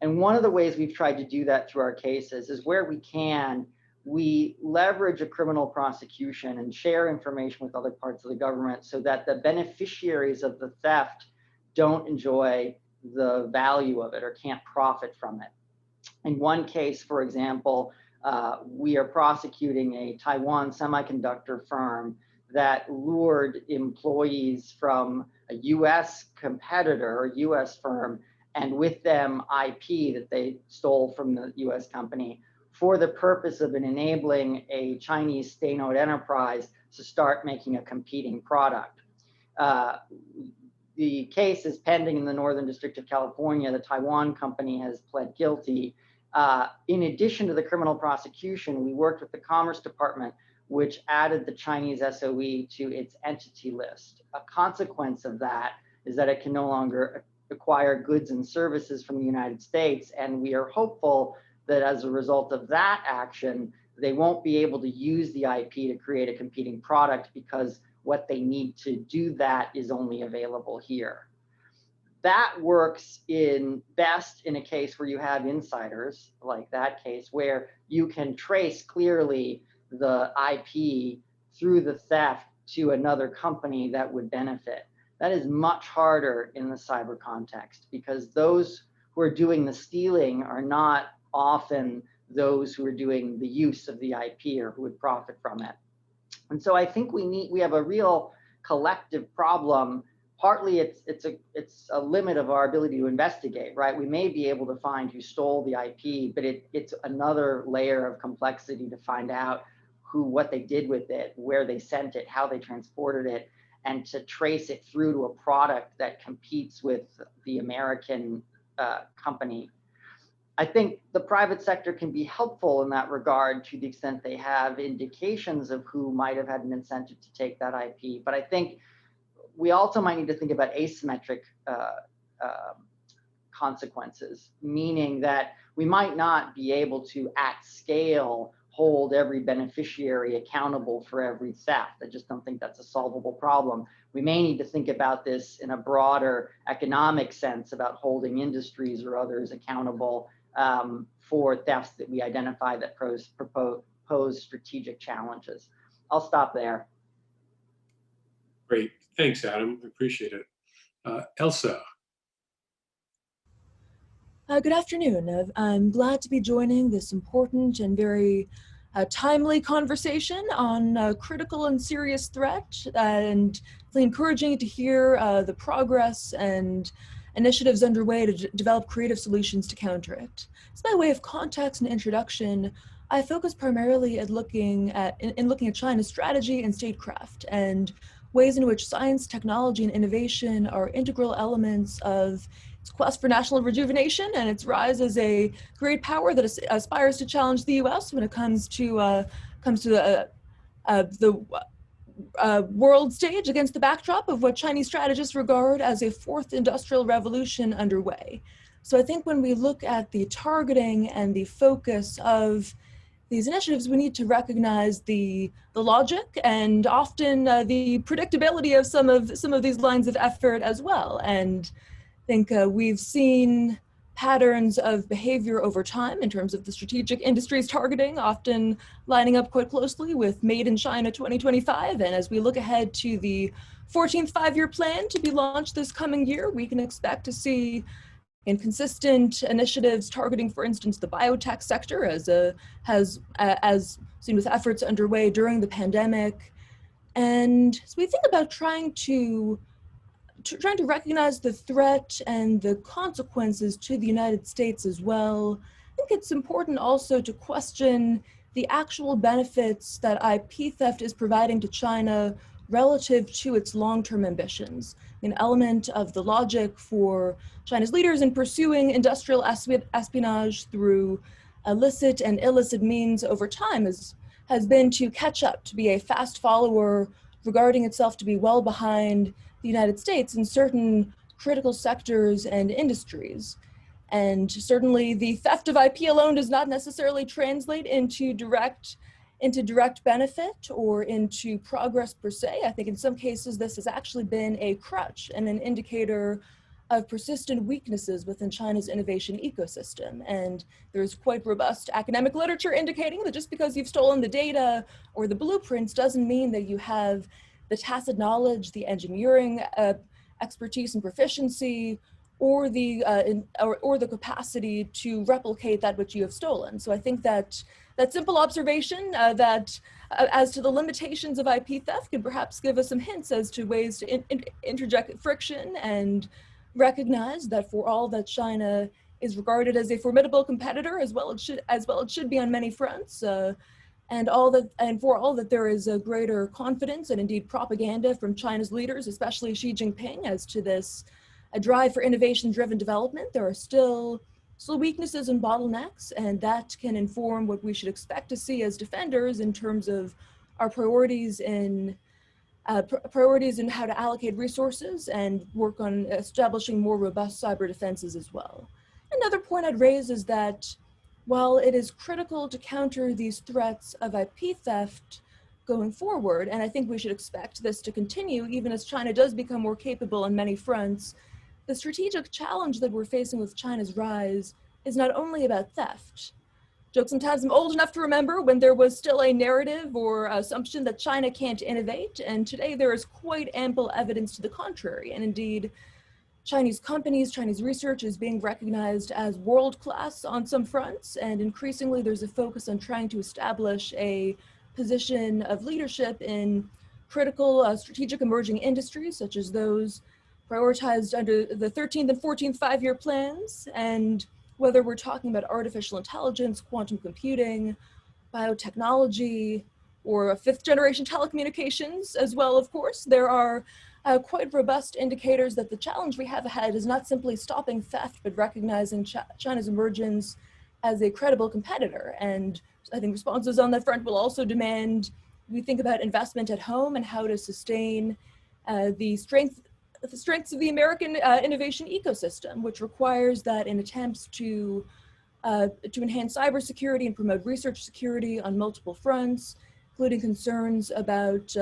And one of the ways we've tried to do that through our cases is where we can, we leverage a criminal prosecution and share information with other parts of the government so that the beneficiaries of the theft don't enjoy the value of it or can't profit from it. In one case, for example, we are prosecuting a Taiwan semiconductor firm that lured employees from a US competitor or US firm, and with them IP that they stole from the US company, for the purpose of enabling a Chinese state-owned enterprise to start making a competing product. The case is pending in the Northern District of California. The Taiwan company has pled guilty. In addition to the criminal prosecution, we worked with the Commerce Department, which added the Chinese SOE to its entity list. A consequence of that is that it can no longer acquire goods and services from the United States. And we are hopeful that as a result of that action, they won't be able to use the IP to create a competing product because what they need to do that is only available here. That works best in a case where you have insiders, like that case, where you can trace clearly the IP through the theft to another company that would benefit. That is much harder in the cyber context because those who are doing the stealing are not often those who are doing the use of the IP or who would profit from it. And so I think we have a real collective problem. Partly it's a limit of our ability to investigate, right? We may be able to find who stole the IP, but it's another layer of complexity to find out what they did with it, where they sent it, how they transported it, and to trace it through to a product that competes with the American company. I think the private sector can be helpful in that regard to the extent they have indications of who might have had an incentive to take that IP. But I think we also might need to think about asymmetric consequences, meaning that we might not be able to, at scale, hold every beneficiary accountable for every theft. I just don't think that's a solvable problem. We may need to think about this in a broader economic sense about holding industries or others accountable for thefts that we identify that pose strategic challenges. I'll stop there. Great. Thanks, Adam. I appreciate it. Elsa. Good afternoon. I'm glad to be joining this important and very timely conversation on a critical and serious threat, and it's encouraging to hear the progress and initiatives underway to develop creative solutions to counter it. So by way of context and introduction, I focus primarily at looking at China's strategy and statecraft and ways in which science, technology, and innovation are integral elements of its quest for national rejuvenation and its rise as a great power that aspires to challenge the U.S. when it comes to the world stage against the backdrop of what Chinese strategists regard as a fourth industrial revolution underway. So I think when we look at the targeting and the focus of these initiatives, we need to recognize the logic and often the predictability of some of these lines of effort as well. And I think we've seen patterns of behavior over time in terms of the strategic industries targeting, often lining up quite closely with Made in China 2025. And as we look ahead to the 14th five-year plan to be launched this coming year, we can expect to see inconsistent initiatives targeting, for instance, the biotech sector, as seen with efforts underway during the pandemic. And so we think about trying to recognize the threat and the consequences to the United States as well. I think it's important also to question the actual benefits that IP theft is providing to China relative to its long-term ambitions. An element of the logic for China's leaders in pursuing industrial espionage through illicit and illicit means over time has been to catch up, to be a fast follower, regarding itself to be well behind the United States in certain critical sectors and industries. And certainly the theft of IP alone does not necessarily translate into direct benefit or into progress per se. I think in some cases this has actually been a crutch and an indicator of persistent weaknesses within China's innovation ecosystem. And there's quite robust academic literature indicating that just because you've stolen the data or the blueprints doesn't mean that you have the tacit knowledge, the engineering expertise and proficiency, or the capacity to replicate that which you have stolen. So I think that simple observation as to the limitations of IP theft could perhaps give us some hints as to ways to interject friction and recognize that for all that China is regarded as a formidable competitor, as well it should be on many fronts, and for all that there is a greater confidence and indeed propaganda from China's leaders, especially Xi Jinping, as to this a drive for innovation-driven development, there are still weaknesses and bottlenecks, and that can inform what we should expect to see as defenders in terms of our priorities in how to allocate resources and work on establishing more robust cyber defenses as well. Another point I'd raise is that while it is critical to counter these threats of IP theft going forward, and I think we should expect this to continue even as China does become more capable on many fronts, the strategic challenge that we're facing with China's rise is not only about theft. Jokes sometimes I'm old enough to remember when there was still a narrative or assumption that China can't innovate, and today there is quite ample evidence to the contrary. And indeed, Chinese companies, Chinese research is being recognized as world-class on some fronts, and increasingly there's a focus on trying to establish a position of leadership in critical strategic emerging industries, such as those prioritized under the 13th and 14th five-year plans. And whether we're talking about artificial intelligence, quantum computing, biotechnology, or fifth-generation telecommunications as well, of course, there are quite robust indicators that the challenge we have ahead is not simply stopping theft, but recognizing China's emergence as a credible competitor. And I think responses on that front will also demand we think about investment at home and how to sustain the strengths of the American innovation ecosystem, which requires that in attempts to enhance cybersecurity and promote research security on multiple fronts, including concerns about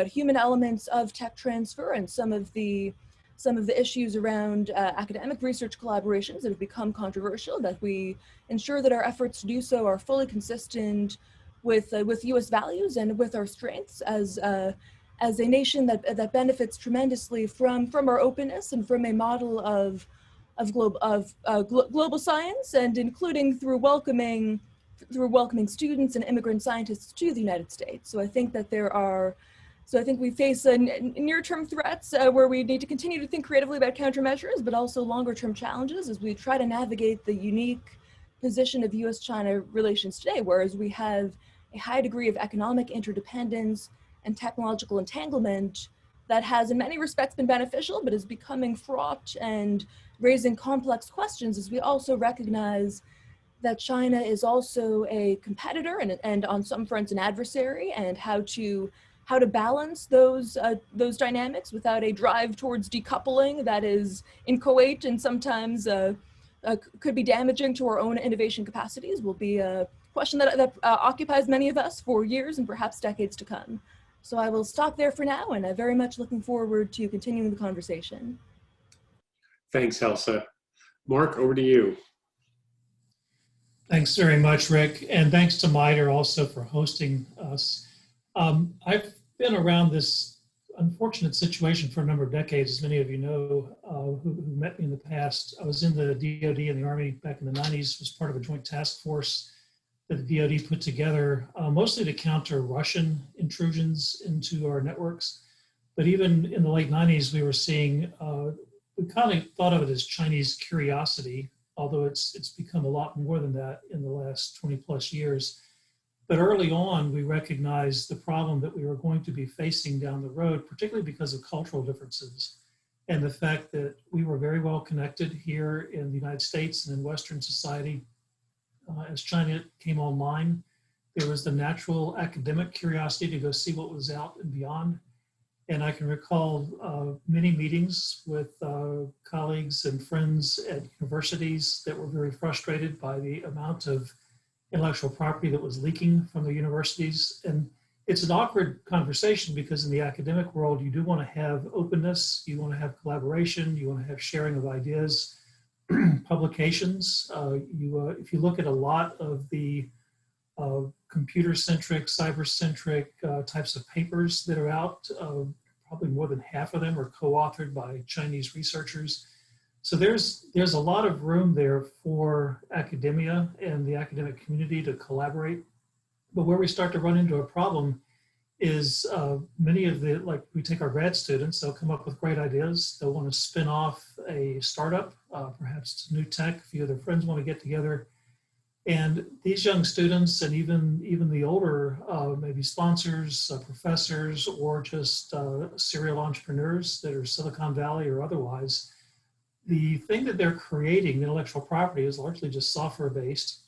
human elements of tech transfer and some of the some of the issues around academic research collaborations that have become controversial, that we ensure that our efforts to do so are fully consistent with U.S. values and with our strengths as a nation that benefits tremendously from our openness and from a model of global science, and including through welcoming students and immigrant scientists to the United States. So I think that we face near-term threats where we need to continue to think creatively about countermeasures, but also longer-term challenges as we try to navigate the unique position of U.S.-China relations today, whereas we have a high degree of economic interdependence and technological entanglement that has in many respects been beneficial, but is becoming fraught and raising complex questions as we also recognize that China is also a competitor and on some fronts an adversary, and how to balance those dynamics without a drive towards decoupling that is inchoate and sometimes could be damaging to our own innovation capacities will be a question that occupies many of us for years and perhaps decades to come. So I will stop there for now, and I'm very much looking forward to continuing the conversation. Thanks, Elsa. Mark, over to you. Thanks very much, Rick. And thanks to MITRE also for hosting us. I've been around this unfortunate situation for a number of decades, as many of you know, who met me in the past. I was in the DoD and the Army back in the 90s, was part of a joint task force that the DoD put together, mostly to counter Russian intrusions into our networks. But even in the late 90s, we were seeing, we kind of thought of it as Chinese curiosity, although it's become a lot more than that in the last 20 plus years. But early on, we recognized the problem that we were going to be facing down the road, particularly because of cultural differences and the fact that we were very well connected here in the United States and in Western society. As China came online, there was the natural academic curiosity to go see what was out and beyond. And I can recall many meetings with colleagues and friends at universities that were very frustrated by the amount of intellectual property that was leaking from the universities. And it's an awkward conversation because in the academic world, you do want to have openness, you want to have collaboration, you want to have sharing of ideas, publications. If you look at a lot of the computer-centric, cyber-centric types of papers that are out, probably more than half of them are co-authored by Chinese researchers. So there's a lot of room there for academia and the academic community to collaborate. But where we start to run into a problem is many of the, like we take our grad students, they'll come up with great ideas. They'll want to spin off a startup, perhaps it's new tech, a few of their friends want to get together. And these young students and even the older, maybe sponsors, professors, or just serial entrepreneurs that are Silicon Valley or otherwise, the thing that they're creating, intellectual property, is largely just software based.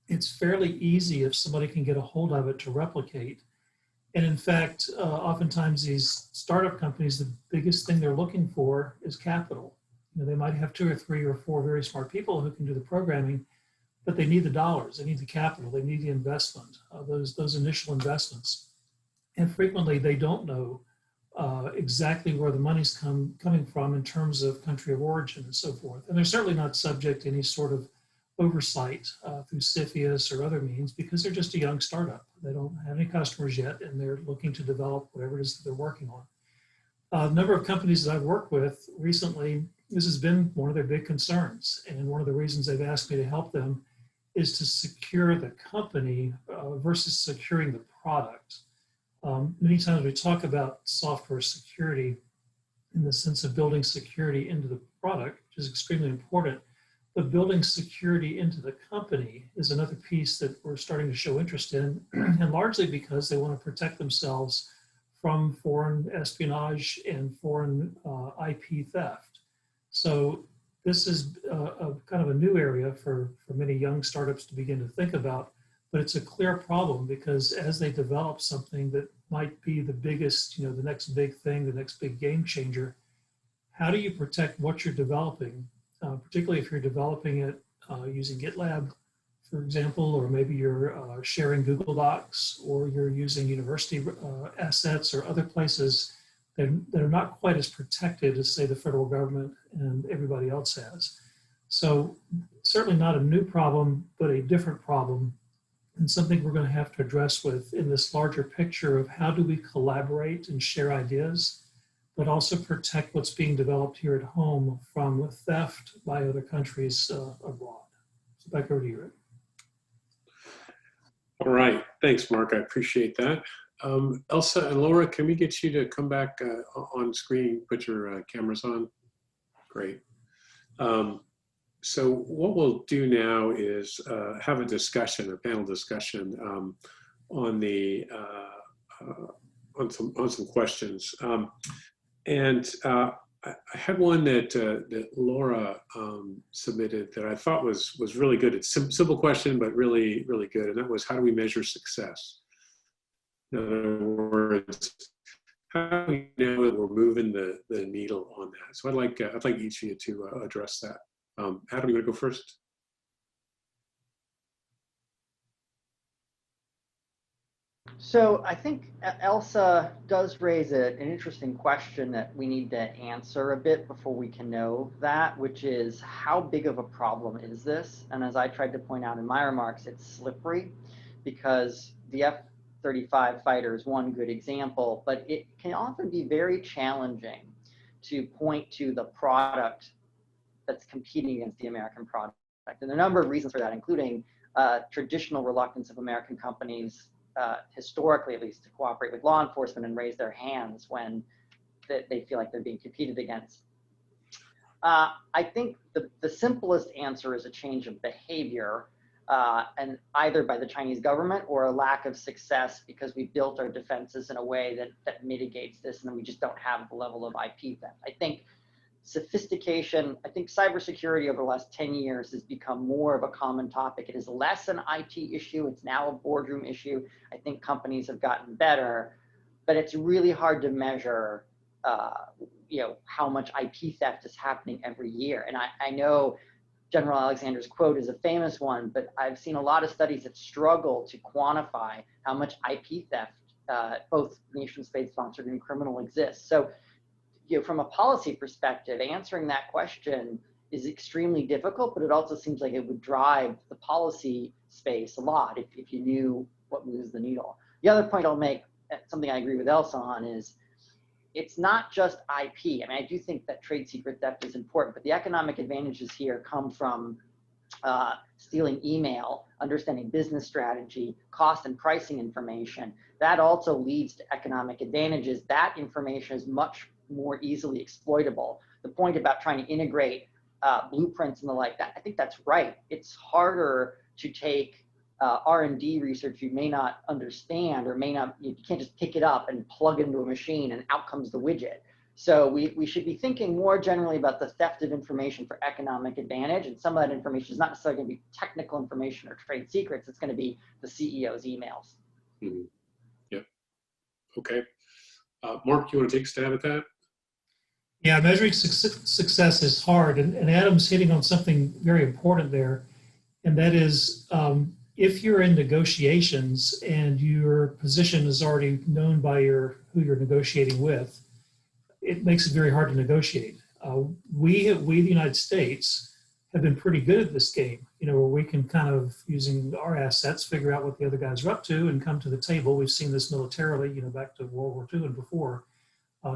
It's fairly easy if somebody can get a hold of it to replicate. And in fact, oftentimes these startup companies, the biggest thing they're looking for is capital. You know, they might have 2 or 3 or 4 very smart people who can do the programming, but they need the dollars, they need the capital, they need the investment, those initial investments. And frequently they don't know exactly where the money's coming from in terms of country of origin and so forth. And they're certainly not subject to any sort of oversight through CFIUS or other means because they're just a young startup. They don't have any customers yet and they're looking to develop whatever it is that they're working on. A number of companies that I've worked with recently, this has been one of their big concerns. And one of the reasons they've asked me to help them is to secure the company versus securing the product. Many times we talk about software security in the sense of building security into the product, which is extremely important, but building security into the company is another piece that we're starting to show interest in, and largely because they want to protect themselves from foreign espionage and foreign IP theft. So this is a kind of a new area for many young startups to begin to think about, but it's a clear problem because as they develop something that might be the biggest, the next big thing, the next big game changer, how do you protect what you're developing, particularly if you're developing it using GitLab, for example, or maybe you're sharing Google Docs, or you're using university assets or other places they're not quite as protected as, say, the federal government and everybody else has. So certainly not a new problem, but a different problem, and something we're going to have to address with in this larger picture of how do we collaborate and share ideas, but also protect what's being developed here at home from theft by other countries abroad. So back over to you, Rick. All right, thanks, Mark. I appreciate that. Elsa and Laura, can we get you to come back on screen, put your cameras on? Great. So what we'll do now is have a discussion, a panel discussion on the on some questions. I had one that Laura submitted that I thought was really good. It's a simple question, but really, really good. And that was, how do we measure success? In other words, how do we know that we're moving the needle on that? So I'd like each of you to address that. Adam, you want to go first? So I think Elsa does raise an interesting question that we need to answer a bit before we can know that, which is, how big of a problem is this? And as I tried to point out in my remarks, it's slippery, because the F-35 fighter is one good example, but it can often be very challenging to point to the product that's competing against the American product. And there are a number of reasons for that, including traditional reluctance of American companies, historically at least, to cooperate with law enforcement and raise their hands when they feel like they're being competed against. I think the simplest answer is a change of behavior, and either by the Chinese government or a lack of success because we built our defenses in a way that mitigates this, and then we just don't have the level of IP theft. I think sophistication, I think cybersecurity over the last 10 years has become more of a common topic. It is less an IT issue. It's now a boardroom issue. I think companies have gotten better, but it's really hard to measure, how much IP theft is happening every year. And I know General Alexander's quote is a famous one, but I've seen a lot of studies that struggle to quantify how much IP theft, both nation state sponsored and criminal, exists. So, from a policy perspective, answering that question is extremely difficult, but it also seems like it would drive the policy space a lot if you knew what moves the needle. The other point I'll make, something I agree with Elsa on, is it's not just IP. I mean, I do think that trade secret theft is important, but the economic advantages here come from stealing email, understanding business strategy, cost and pricing information. That also leads to economic advantages. That information is much more easily exploitable. The point about trying to integrate blueprints and the like, that I think that's right. It's harder to take R&D research you may not understand, or you can't just pick it up and plug it into a machine and out comes the widget. So we should be thinking more generally about the theft of information for economic advantage, and some of that information is not necessarily going to be technical information or trade secrets. It's going to be the CEO's emails. Mm-hmm. Yep. Okay. Mark, you want to take a stab at that? Yeah, measuring success is hard, and Adam's hitting on something very important there, and that is if you're in negotiations and your position is already known by who you're negotiating with, it makes it very hard to negotiate. We, the United States, have been pretty good at this game, where we can kind of, using our assets, figure out what the other guys are up to and come to the table. We've seen this militarily, back to World War II and before.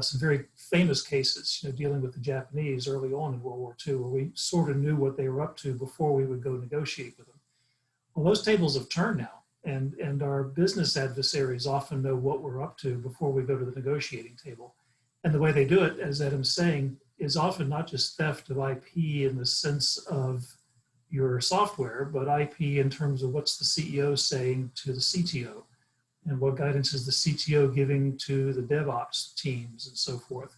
Some very famous cases, dealing with the Japanese early on in World War II, where we sort of knew what they were up to before we would go negotiate with them. Well, those tables have turned now, and our business adversaries often know what we're up to before we go to the negotiating table. And the way they do it, as Adam's saying, is often not just theft of IP in the sense of your software, but IP in terms of what's the CEO saying to the CTO. And what guidance is the CTO giving to the DevOps teams and so forth.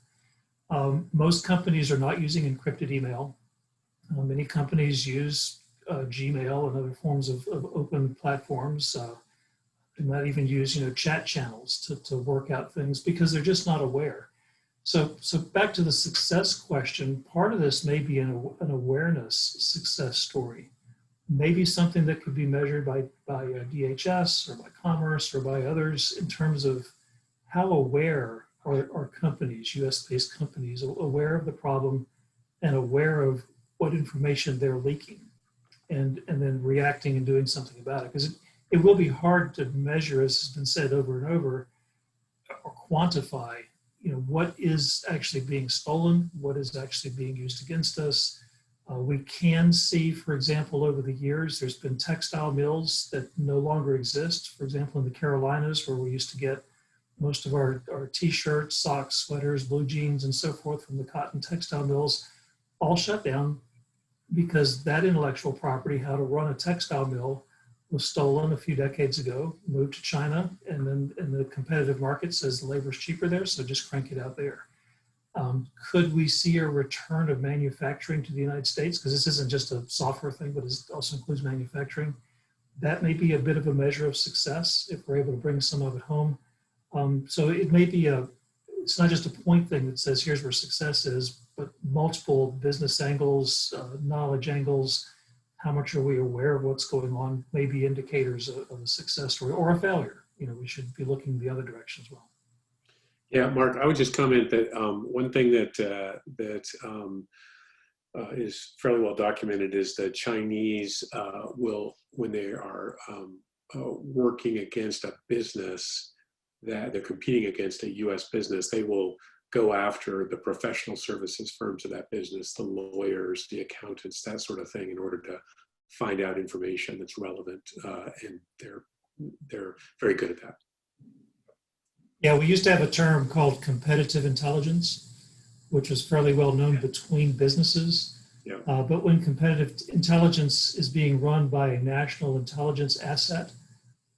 Most companies are not using encrypted email. Many companies use Gmail and other forms of open platforms. Do not even use chat channels to work out things because they're just not aware. So back to the success question, part of this may be an awareness success story. Maybe something that could be measured by DHS or by Commerce or by others in terms of how aware are companies, US-based companies, aware of the problem and aware of what information they're leaking, and then reacting and doing something about it. Because it will be hard to measure, as has been said over and over, or quantify, what is actually being stolen, what is actually being used against us. We can see, for example, over the years, there's been textile mills that no longer exist. For example, in the Carolinas, where we used to get most of our t-shirts, socks, sweaters, blue jeans, and so forth from the cotton textile mills, all shut down because that intellectual property, how to run a textile mill, was stolen a few decades ago, moved to China, and then in the competitive market says the labor's cheaper there, so just crank it out there. Could we see a return of manufacturing to the United States? Because this isn't just a software thing, but it also includes manufacturing. That may be a bit of a measure of success if we're able to bring some of it home. So it may be it's not just a point thing that says here's where success is, but multiple business angles, knowledge angles. How much are we aware of what's going on? Maybe indicators of a success story or a failure. We should be looking the other direction as well. Yeah, Mark, I would just comment that one thing that is fairly well documented is the Chinese will, when they are working against a business that they're competing against a U.S. business, they will go after the professional services firms of that business, the lawyers, the accountants, that sort of thing, in order to find out information that's relevant, and they're very good at that. Yeah, we used to have a term called competitive intelligence, which was fairly well known between businesses. Yeah. But when competitive intelligence is being run by a national intelligence asset,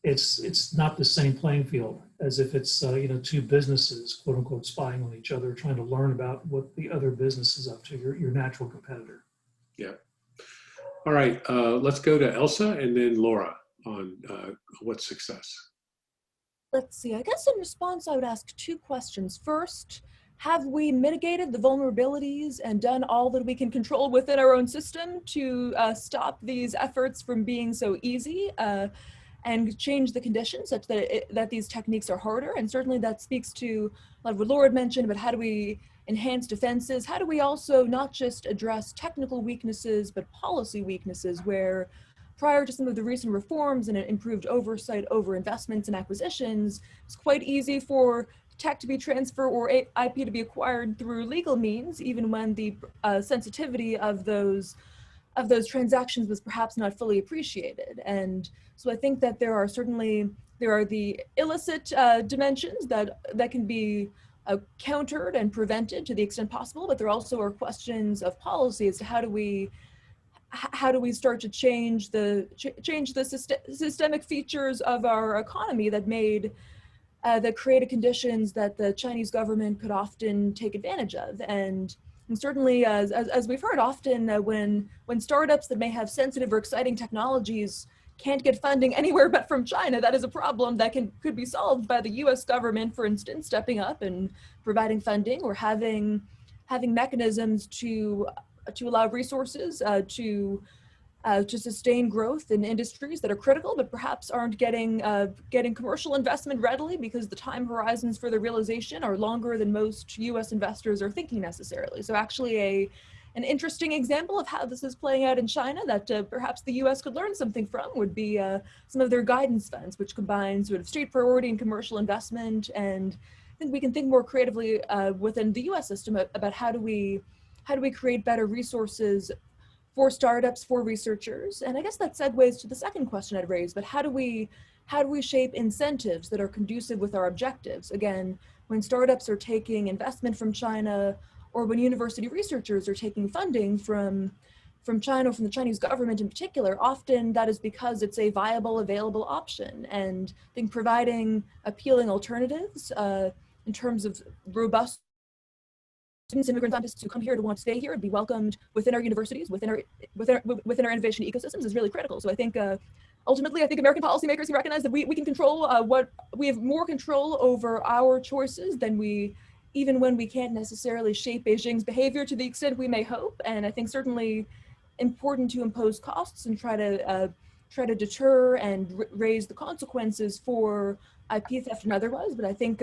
it's not the same playing field as if it's two businesses, quote unquote, spying on each other, trying to learn about what the other business is up to, your natural competitor. Yeah. All right, let's go to Elsa and then Laura on what's success. Let's see, I guess in response, I would ask two questions. First, have we mitigated the vulnerabilities and done all that we can control within our own system to stop these efforts from being so easy and change the conditions such that these techniques are harder? And certainly that speaks to what Laura had mentioned about how do we enhance defenses? How do we also not just address technical weaknesses, but policy weaknesses where prior to some of the recent reforms and improved oversight over investments and acquisitions, it's quite easy for tech to be transferred or IP to be acquired through legal means, even when the sensitivity of those transactions was perhaps not fully appreciated. And so I think that there are the illicit dimensions that can be countered and prevented to the extent possible, but there also are questions of policy as to how do we start to change the systemic features of our economy that created conditions that the Chinese government could often take advantage of. And certainly, as we've heard often, when startups that may have sensitive or exciting technologies can't get funding anywhere but from China, that is a problem that could be solved by the US government, for instance, stepping up and providing funding or having mechanisms to allow resources to sustain growth in industries that are critical, but perhaps aren't getting commercial investment readily because the time horizons for the realization are longer than most US investors are thinking necessarily. So actually an interesting example of how this is playing out in China that perhaps the US could learn something from would be some of their guidance funds, which combine sort of state priority and commercial investment. And I think we can think more creatively within the US system about how do we create better resources for startups, for researchers. And I guess that segues to the second question I'd raised, but how do we shape incentives that are conducive with our objectives? Again, when startups are taking investment from China, or when university researchers are taking funding from China, from the Chinese government in particular, often that is because it's a viable, available option. And I think providing appealing alternatives in terms of robust students, immigrant scientists who come here to want to stay here and be welcomed within our universities, within our innovation ecosystems is really critical. So I think ultimately, I think American policymakers can recognize that we can control we have more control over our choices than even when we can't necessarily shape Beijing's behavior to the extent we may hope. And I think certainly important to impose costs and try to deter and raise the consequences for IP theft and otherwise. But I think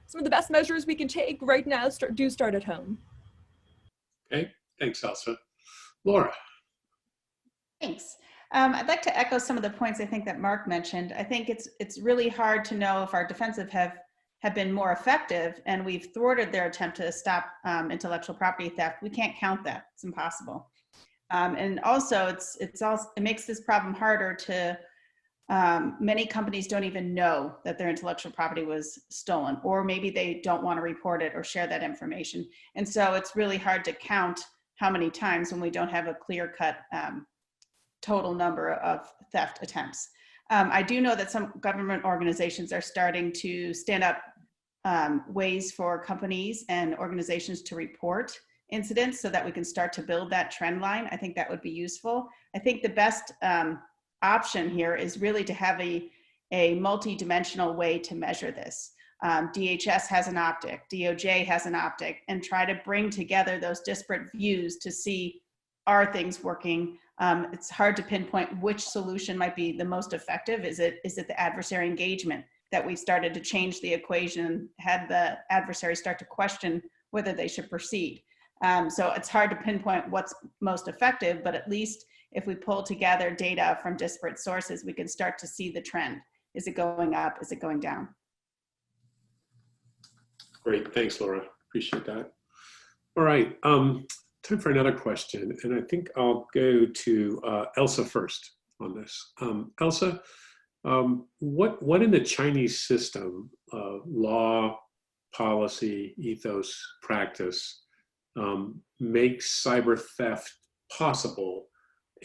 some of the best measures we can take right now start at home. Okay, thanks, Elsa. Laura. Thanks. I'd like to echo some of the points I think that Mark mentioned. I think it's really hard to know if our defensive have been more effective, and we've thwarted their attempt to stop intellectual property theft. We can't count that; it's impossible. And also, it makes this problem harder to. Many companies don't even know that their intellectual property was stolen, or maybe they don't want to report it or share that information. And so it's really hard to count how many times when we don't have a clear-cut total number of theft attempts. I do know that some government organizations are starting to stand up ways for companies and organizations to report incidents so that we can start to build that trend line. I think that would be useful. I think the best option here is really to have a multi-dimensional way to measure this. DHS has an optic, DOJ has an optic, and try to bring together those disparate views to see, are things working? It's hard to pinpoint which solution might be the most effective. Is it the adversary engagement that we started to change the equation, had the adversary start to question whether they should proceed? So it's hard to pinpoint what's most effective, but at least if we pull together data from disparate sources, we can start to see the trend. Is it going up? Is it going down? Great, thanks, Laura. Appreciate that. All right, time for another question, and I think I'll go to Elsa first on this. Elsa, what in the Chinese system, law, policy, ethos, practice, makes cyber theft possible?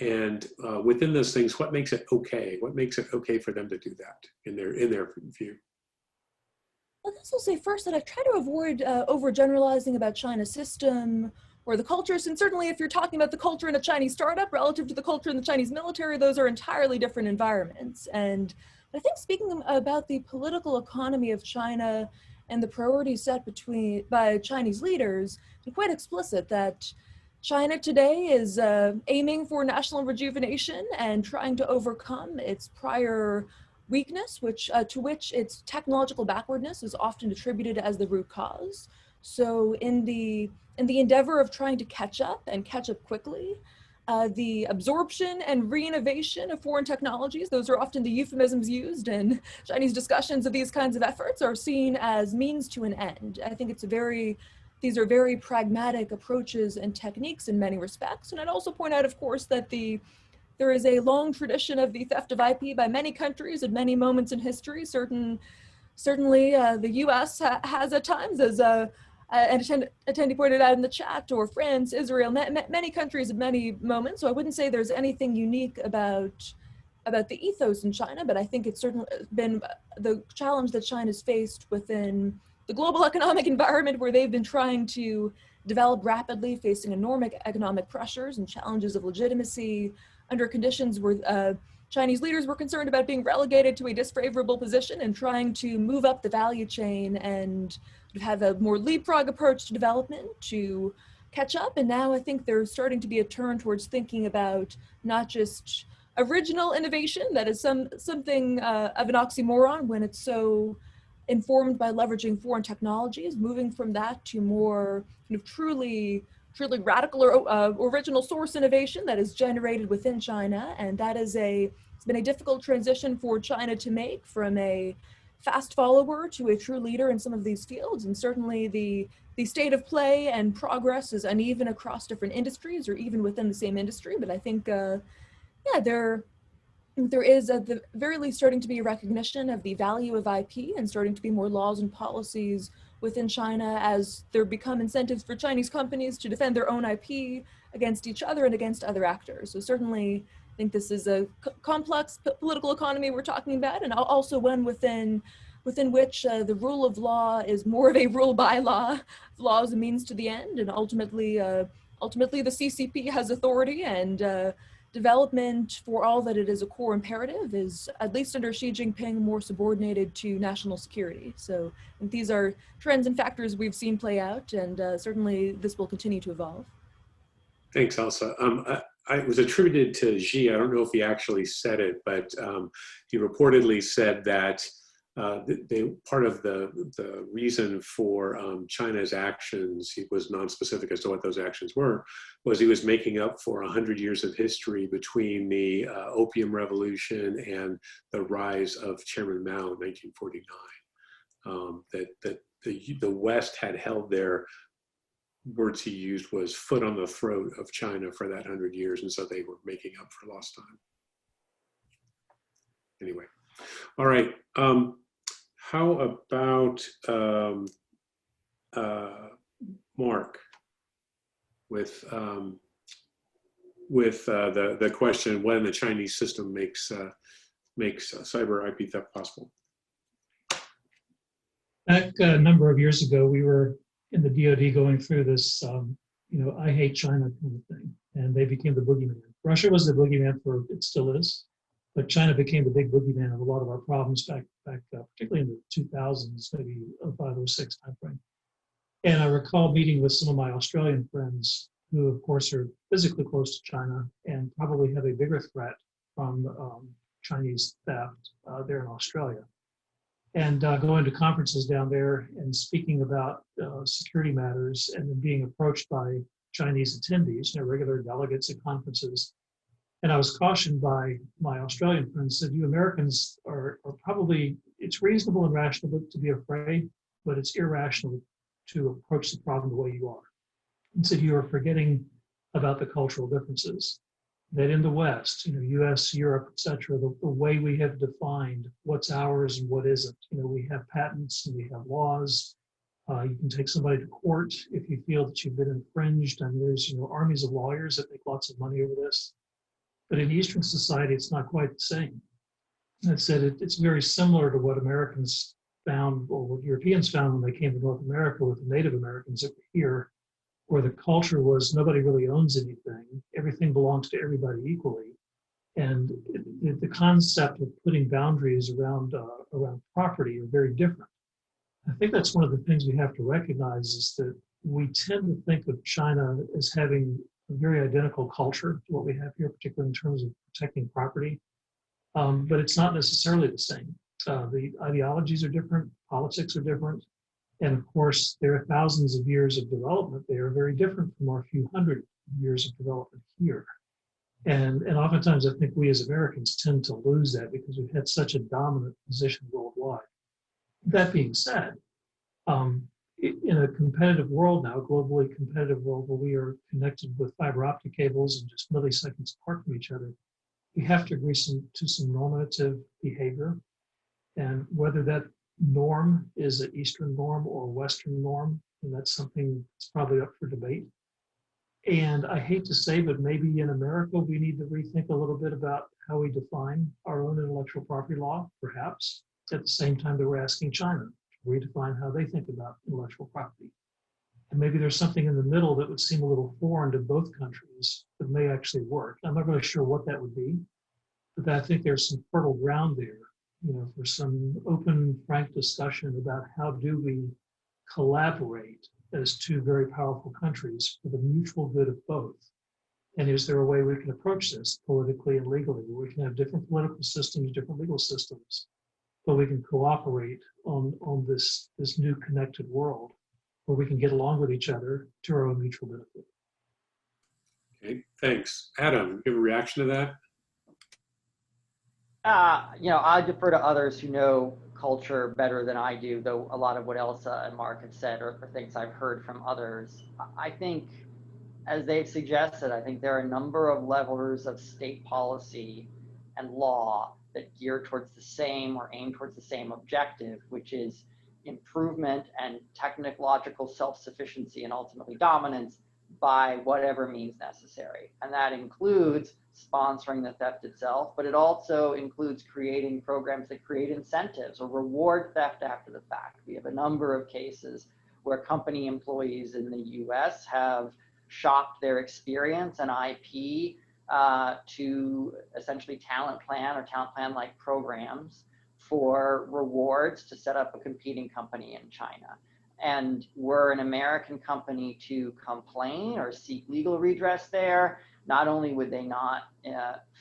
And within those things, what makes it okay? What makes it okay for them to do that in their view? I guess I'll say first that I try to avoid overgeneralizing about China's system or the cultures. And certainly if you're talking about the culture in a Chinese startup relative to the culture in the Chinese military, those are entirely different environments. And I think speaking about the political economy of China and the priorities set by Chinese leaders, it's quite explicit that China today is aiming for national rejuvenation and trying to overcome its prior weakness, to which its technological backwardness is often attributed as the root cause. So in the endeavor of trying to catch up and catch up quickly, the absorption and re-innovation of foreign technologies, those are often the euphemisms used in Chinese discussions of these kinds of efforts, are seen as means to an end. I think these are very pragmatic approaches and techniques in many respects. And I'd also point out, of course, that there is a long tradition of the theft of IP by many countries at many moments in history. Certainly the US has at times, as an attendee pointed out in the chat, or France, Israel, many countries at many moments. So I wouldn't say there's anything unique about the ethos in China, but I think it's certainly been the challenge that China's faced within the global economic environment, where they've been trying to develop rapidly, facing enormous economic pressures and challenges of legitimacy under conditions where Chinese leaders were concerned about being relegated to a disfavorable position and trying to move up the value chain and have a more leapfrog approach to development to catch up. And now I think there's starting to be a turn towards thinking about not just original innovation, that is something of an oxymoron when it's so informed by leveraging foreign technologies, moving from that to more kind of truly radical or original source innovation that is generated within China. And that is it's been a difficult transition for China to make from a fast follower to a true leader in some of these fields. And certainly the state of play and progress is uneven across different industries or even within the same industry. But I think, there is at the very least starting to be a recognition of the value of IP and starting to be more laws and policies within China as there become incentives for Chinese companies to defend their own IP against each other and against other actors. So certainly I think this is a complex political economy we're talking about, and also one within which the rule of law is more of a rule by law. Law is a means to the end, and ultimately the CCP has authority, and development, for all that it is a core imperative, is, at least under Xi Jinping, more subordinated to national security. So these are trends and factors we've seen play out, and certainly this will continue to evolve. Thanks, Elsa. It was attributed to Xi. I don't know if he actually said it, but he reportedly said that part of the reason for China's actions, he was non-specific as to what those actions were, was he was making up for 100 years of history between the Opium Revolution and the rise of Chairman Mao in 1949. That the West had held their, words he used was foot on the throat of China for that 100 years, and so they were making up for lost time. Anyway, all right. How about Mark with the question when the Chinese system makes cyber IP theft possible? Back a number of years ago, we were in the DoD going through this, I hate China kind of thing, and they became the boogeyman. Russia was the boogeyman it still is, but China became the big boogeyman of a lot of our problems back particularly in the 2000s, maybe 05, 06 timeframe. And I recall meeting with some of my Australian friends who, of course, are physically close to China and probably have a bigger threat from Chinese theft there in Australia. And going to conferences down there and speaking about security matters and then being approached by Chinese attendees, regular delegates at conferences. And I was cautioned by my Australian friends, said, you Americans are probably, it's reasonable and rational to be afraid, but it's irrational to approach the problem the way you are. And said, you are forgetting about the cultural differences. That in the West, US, Europe, et cetera, the way we have defined what's ours and what isn't. We have patents and we have laws. You can take somebody to court if you feel that you've been infringed, and there's armies of lawyers that make lots of money over this. But in Eastern society, it's not quite the same. That said, it's very similar to what Americans found, or what Europeans found when they came to North America with the Native Americans that were here, where the culture was nobody really owns anything. Everything belongs to everybody equally. And the concept of putting boundaries around property are very different. I think that's one of the things we have to recognize is that we tend to think of China as having a very identical culture to what we have here, particularly in terms of protecting property. But it's not necessarily the same. The ideologies are different, politics are different. And of course, there are thousands of years of development. They are very different from our few hundred years of development here. And oftentimes I think we as Americans tend to lose that because we've had such a dominant position worldwide. That being said, in a competitive world now, globally competitive world where we are connected with fiber optic cables and just milliseconds apart from each other, we have to agree to some normative behavior. And whether that norm is an Eastern norm or a Western norm, and that's something that's probably up for debate. And I hate to say, but maybe in America, we need to rethink a little bit about how we define our own intellectual property law, perhaps, at the same time that we're asking China to redefine how they think about intellectual property. And maybe there's something in the middle that would seem a little foreign to both countries that may actually work. I'm not really sure what that would be, but I think there's some fertile ground there, for some open, frank discussion about how do we collaborate as two very powerful countries for the mutual good of both. And is there a way we can approach this politically and legally, where we can have different political systems, different legal systems, but we can cooperate on this new connected world where we can get along with each other to our own mutual benefit. Okay, thanks. Adam, give a reaction to that? I defer to others who know culture better than I do, though a lot of what Elsa and Mark have said are things I've heard from others. I think, as they've suggested, I think there are a number of levers of state policy and law that gear towards the same or aim towards the same objective, which is improvement and technological self-sufficiency and ultimately dominance by whatever means necessary. And that includes sponsoring the theft itself, but it also includes creating programs that create incentives or reward theft after the fact. We have a number of cases where company employees in the US have shopped their experience and IP to essentially talent plan-like programs for rewards to set up a competing company in China. And were an American company to complain or seek legal redress there, not only would they not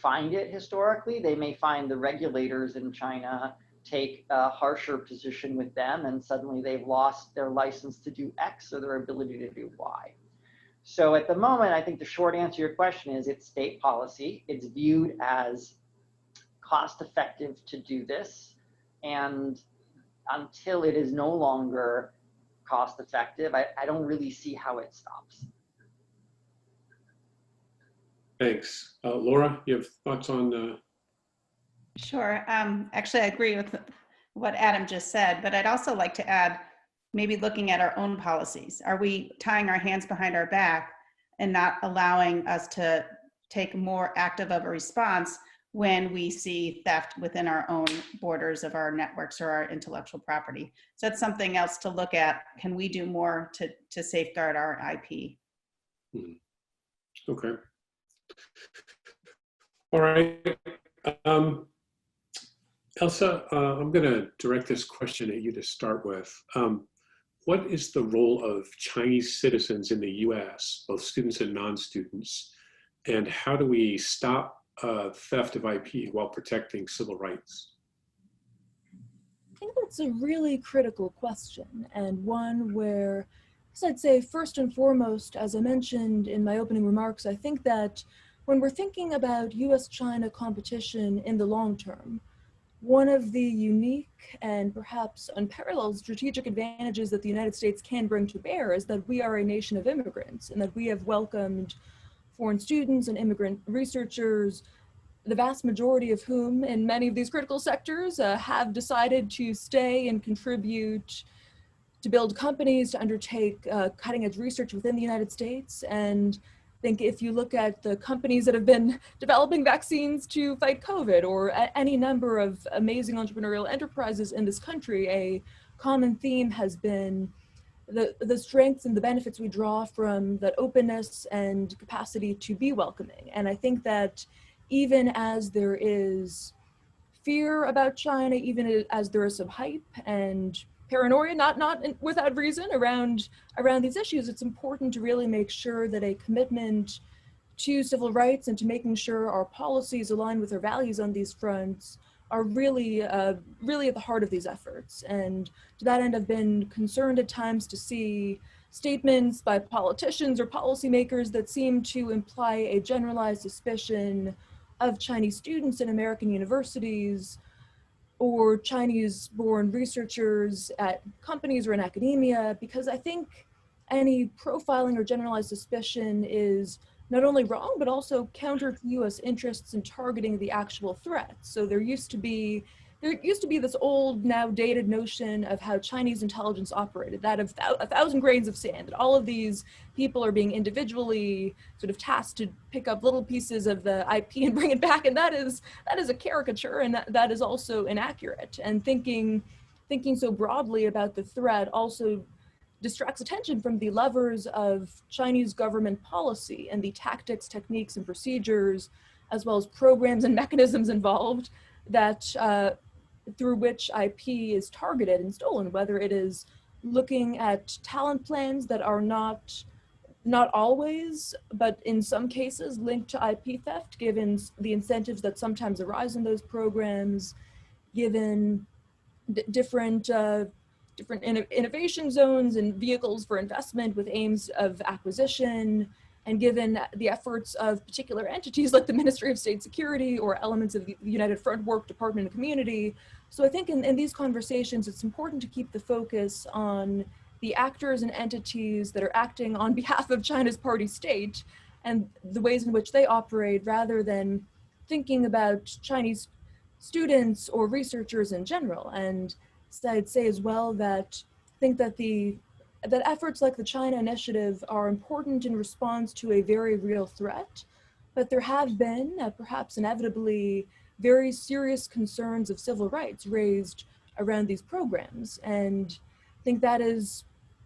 find it historically, they may find the regulators in China take a harsher position with them, and suddenly they've lost their license to do X or their ability to do Y. So at the moment, I think the short answer to your question is it's state policy. It's viewed as cost effective to do this. And until it is no longer cost effective, I don't really see how it stops. Thanks. Laura, you have thoughts on? Sure. Actually, I agree with what Adam just said, but I'd also like to add, maybe looking at our own policies. Are we tying our hands behind our back and not allowing us to take more active of a response when we see theft within our own borders of our networks or our intellectual property? So that's something else to look at. Can we do more to safeguard our IP? Okay. All right. Elsa, I'm going to direct this question at you to start with. What is the role of Chinese citizens in the US, both students and non-students, and how do we stop theft of IP while protecting civil rights? I think that's a really critical question, and one where, as I'd say, first and foremost, as I mentioned in my opening remarks, I think that when we're thinking about US-China competition in the long term, one of the unique and perhaps unparalleled strategic advantages that the United States can bring to bear is that we are a nation of immigrants, and that we have welcomed foreign students and immigrant researchers, the vast majority of whom in many of these critical sectors have decided to stay and contribute to build companies, to undertake cutting edge research within the United States. And I think if you look at the companies that have been developing vaccines to fight COVID, or any number of amazing entrepreneurial enterprises in this country, a common theme has been the strengths and the benefits we draw from that openness and capacity to be welcoming. And I think that even as there is fear about China, even as there is some hype and paranoia, not without reason, around these issues, it's important to really make sure that a commitment to civil rights and to making sure our policies align with our values on these fronts are really at the heart of these efforts. And to that end, I've been concerned at times to see statements by politicians or policymakers that seem to imply a generalized suspicion of Chinese students in American universities or Chinese-born researchers at companies or in academia, because I think any profiling or generalized suspicion is not only wrong, but also counter to US interests in targeting the actual threat. So there used to be this old, now dated notion of how Chinese intelligence operated, that of 1,000 grains of sand, that all of these people are being individually sort of tasked to pick up little pieces of the IP and bring it back. And that is a caricature, and that is also inaccurate. And thinking so broadly about the threat also distracts attention from the levers of Chinese government policy and the tactics, techniques, and procedures, as well as programs and mechanisms involved that through which IP is targeted and stolen, whether it is looking at talent plans that are not always, but in some cases linked to IP theft, given the incentives that sometimes arise in those programs, given different innovation zones and vehicles for investment with aims of acquisition, and given the efforts of particular entities like the Ministry of State Security or elements of the United Front Work Department of Community. So I think in these conversations, it's important to keep the focus on the actors and entities that are acting on behalf of China's party state and the ways in which they operate, rather than thinking about Chinese students or researchers in general. And so I'd say as well that I think that that efforts like the China Initiative are important in response to a very real threat, but there have been, perhaps inevitably, very serious concerns of civil rights raised around these programs. And I think that is,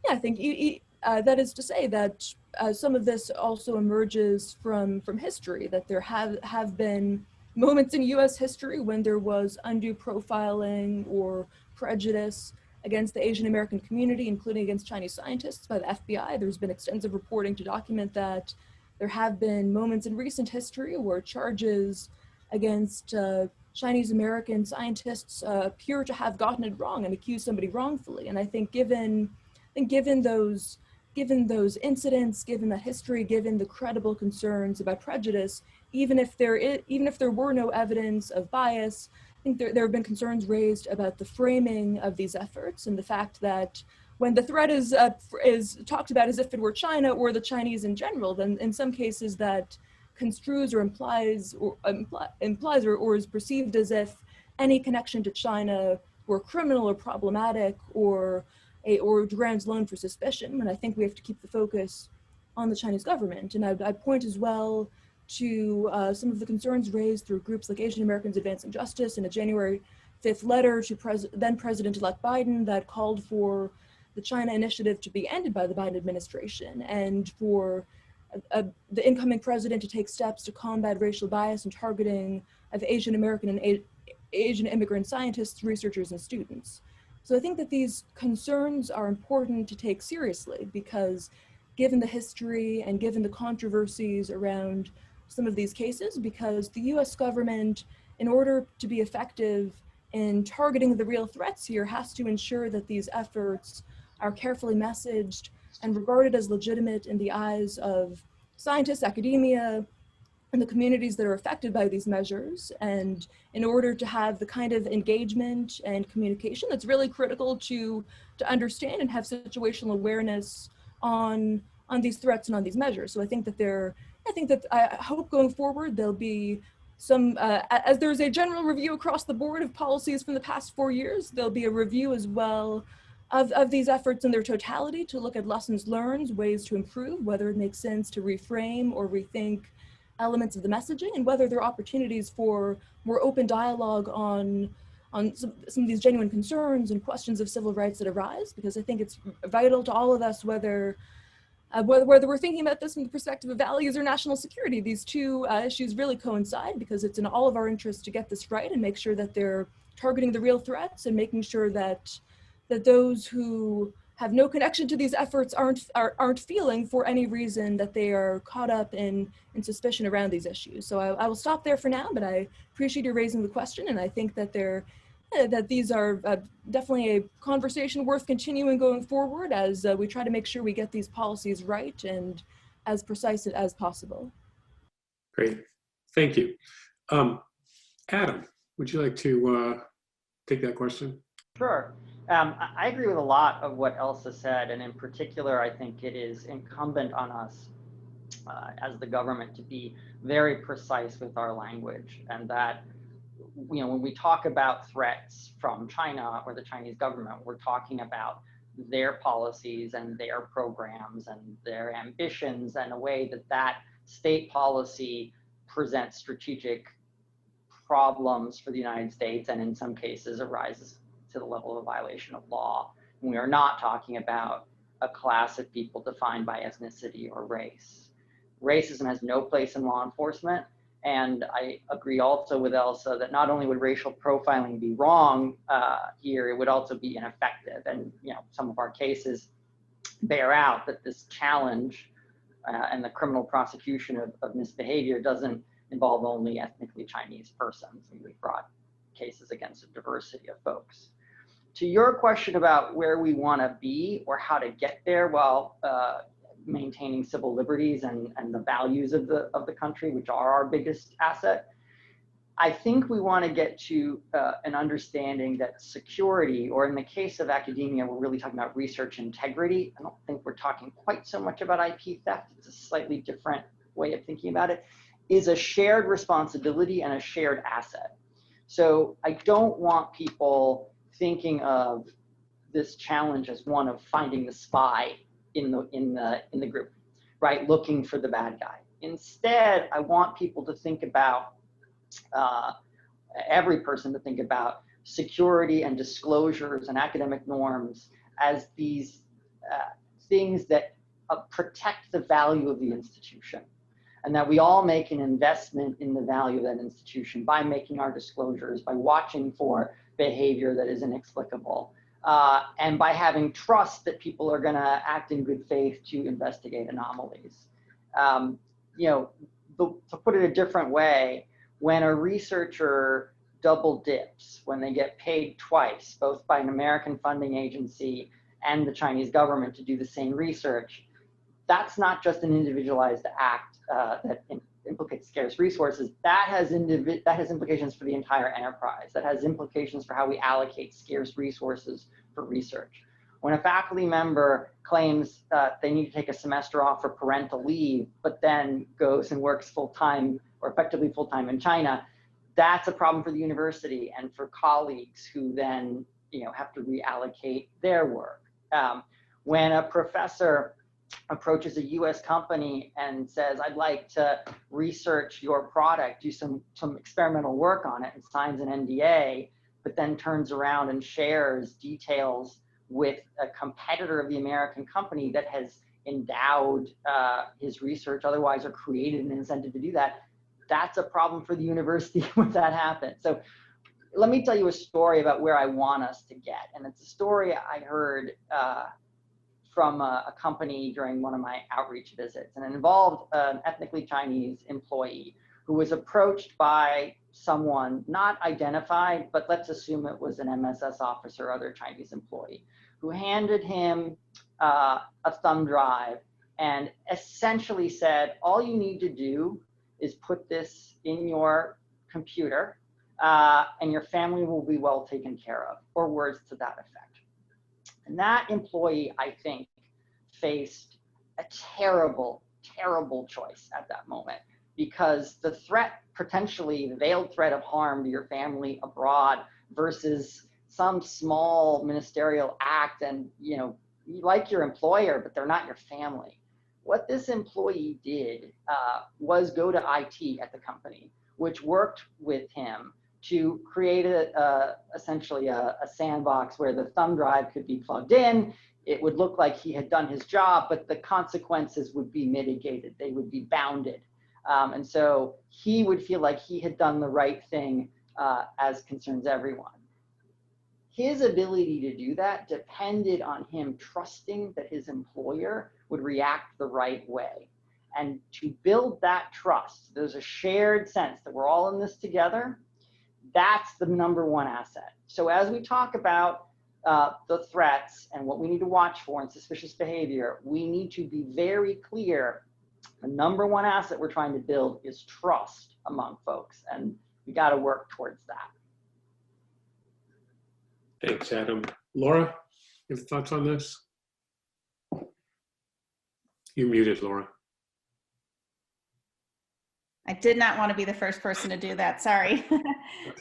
that is to say that some of this also emerges from history, that there have been moments in US history when there was undue profiling or prejudice against the Asian American community, including against Chinese scientists by the FBI. There's been extensive reporting to document that. There have been moments in recent history where charges against Chinese American scientists appear to have gotten it wrong and accused somebody wrongfully. And I think given those incidents, given that history, given the credible concerns about prejudice, even if there were no evidence of bias, I think there have been concerns raised about the framing of these efforts and the fact that when the threat is talked about as if it were China or the Chinese in general, then in some cases that construes or implies or is perceived as if any connection to China were criminal or problematic or grounds alone for suspicion. And I think we have to keep the focus on the Chinese government. And I'd point as well to some of the concerns raised through groups like Asian Americans Advancing Justice in a January 5th letter to then President-elect Biden that called for the China initiative to be ended by the Biden administration and for the incoming president to take steps to combat racial bias and targeting of Asian American and Asian immigrant scientists, researchers, and students. So I think that these concerns are important to take seriously because given the history and given the controversies around some of these cases, because the US government, in order to be effective in targeting the real threats here, has to ensure that these efforts are carefully messaged and regarded as legitimate in the eyes of scientists, academia, and the communities that are affected by these measures. And in order to have the kind of engagement and communication that's really critical to understand and have situational awareness on these threats and on these measures. So I hope going forward there'll be some, as there's a general review across the board of policies from the past 4 years, there'll be a review as well of these efforts in their totality to look at lessons learned, ways to improve, whether it makes sense to reframe or rethink elements of the messaging, and whether there are opportunities for more open dialogue on some of these genuine concerns and questions of civil rights that arise, because I think it's vital to all of us, whether we're thinking about this from the perspective of values or national security. These two issues really coincide because it's in all of our interests to get this right and make sure that they're targeting the real threats and making sure that those who have no connection to these efforts aren't feeling for any reason that they are caught up in suspicion around these issues. So I will stop there for now, but I appreciate you raising the question, and I think that these are definitely a conversation worth continuing going forward as we try to make sure we get these policies right and as precise as possible. Great, thank you. Adam, would you like to take that question? Sure. I agree with a lot of what Elsa said, and in particular, I think it is incumbent on us as the government to be very precise with our language, and that, you know, when we talk about threats from China or the Chinese government, we're talking about their policies and their programs and their ambitions and a way that state policy presents strategic problems for the United States and in some cases arises to the level of violation of law. And we are not talking about a class of people defined by ethnicity or race. Racism has no place in law enforcement. And I agree also with Elsa that not only would racial profiling be wrong here, it would also be ineffective. And you know, some of our cases bear out that this challenge and the criminal prosecution of misbehavior doesn't involve only ethnically Chinese persons. And we've brought cases against a diversity of folks. To your question about where we want to be or how to get there while maintaining civil liberties and the values of the country, which are our biggest asset, I think we want to get to an understanding that security, or in the case of academia, we're really talking about research integrity. I don't think we're talking quite so much about IP theft. It's a slightly different way of thinking about it, is a shared responsibility and a shared asset. So I don't want people thinking of this challenge as one of finding the spy in the group, right? Looking for the bad guy. Instead, I want people to think about, every person to think about security and disclosures and academic norms as these things that protect the value of the institution. And that we all make an investment in the value of that institution by making our disclosures, by watching for behavior that is inexplicable, and by having trust that people are going to act in good faith to investigate anomalies. You know, to put it a different way, when a researcher double dips, when they get paid twice, both by an American funding agency and the Chinese government to do the same research, that's not just an individualized act that implicates scarce resources. That has implications for the entire enterprise. That has implications for how we allocate scarce resources for research. When a faculty member claims they need to take a semester off for parental leave, but then goes and works full-time or effectively full-time in China, that's a problem for the university and for colleagues who then have to reallocate their work. When a professor approaches a US company and says, I'd like to research your product, do some experimental work on it, and signs an NDA, but then turns around and shares details with a competitor of the American company that has endowed his research otherwise or created an incentive to do that, that's a problem for the university when that happens. So let me tell you a story about where I want us to get. And it's a story I heard from a company during one of my outreach visits, and it involved an ethnically Chinese employee who was approached by someone not identified, but let's assume it was an MSS officer or other Chinese employee, who handed him a thumb drive and essentially said, all you need to do is put this in your computer and your family will be well taken care of, or words to that effect. And that employee, I think, faced a terrible, terrible choice at that moment, because the threat, potentially the veiled threat of harm to your family abroad versus some small ministerial act, and you like your employer, but they're not your family. What this employee did was go to IT at the company, which worked with him to create essentially a sandbox where the thumb drive could be plugged in. It would look like he had done his job, but the consequences would be mitigated. They would be bounded. And so he would feel like he had done the right thing as concerns everyone. His ability to do that depended on him trusting that his employer would react the right way. And to build that trust, there's a shared sense that we're all in this together. That's the number one asset. So as we talk about the threats and what we need to watch for in suspicious behavior, we need to be very clear. The number one asset we're trying to build is trust among folks, and we got to work towards that. Thanks, Adam. Laura, you have thoughts on this? You're muted, Laura. I did not want to be the first person to do that, sorry.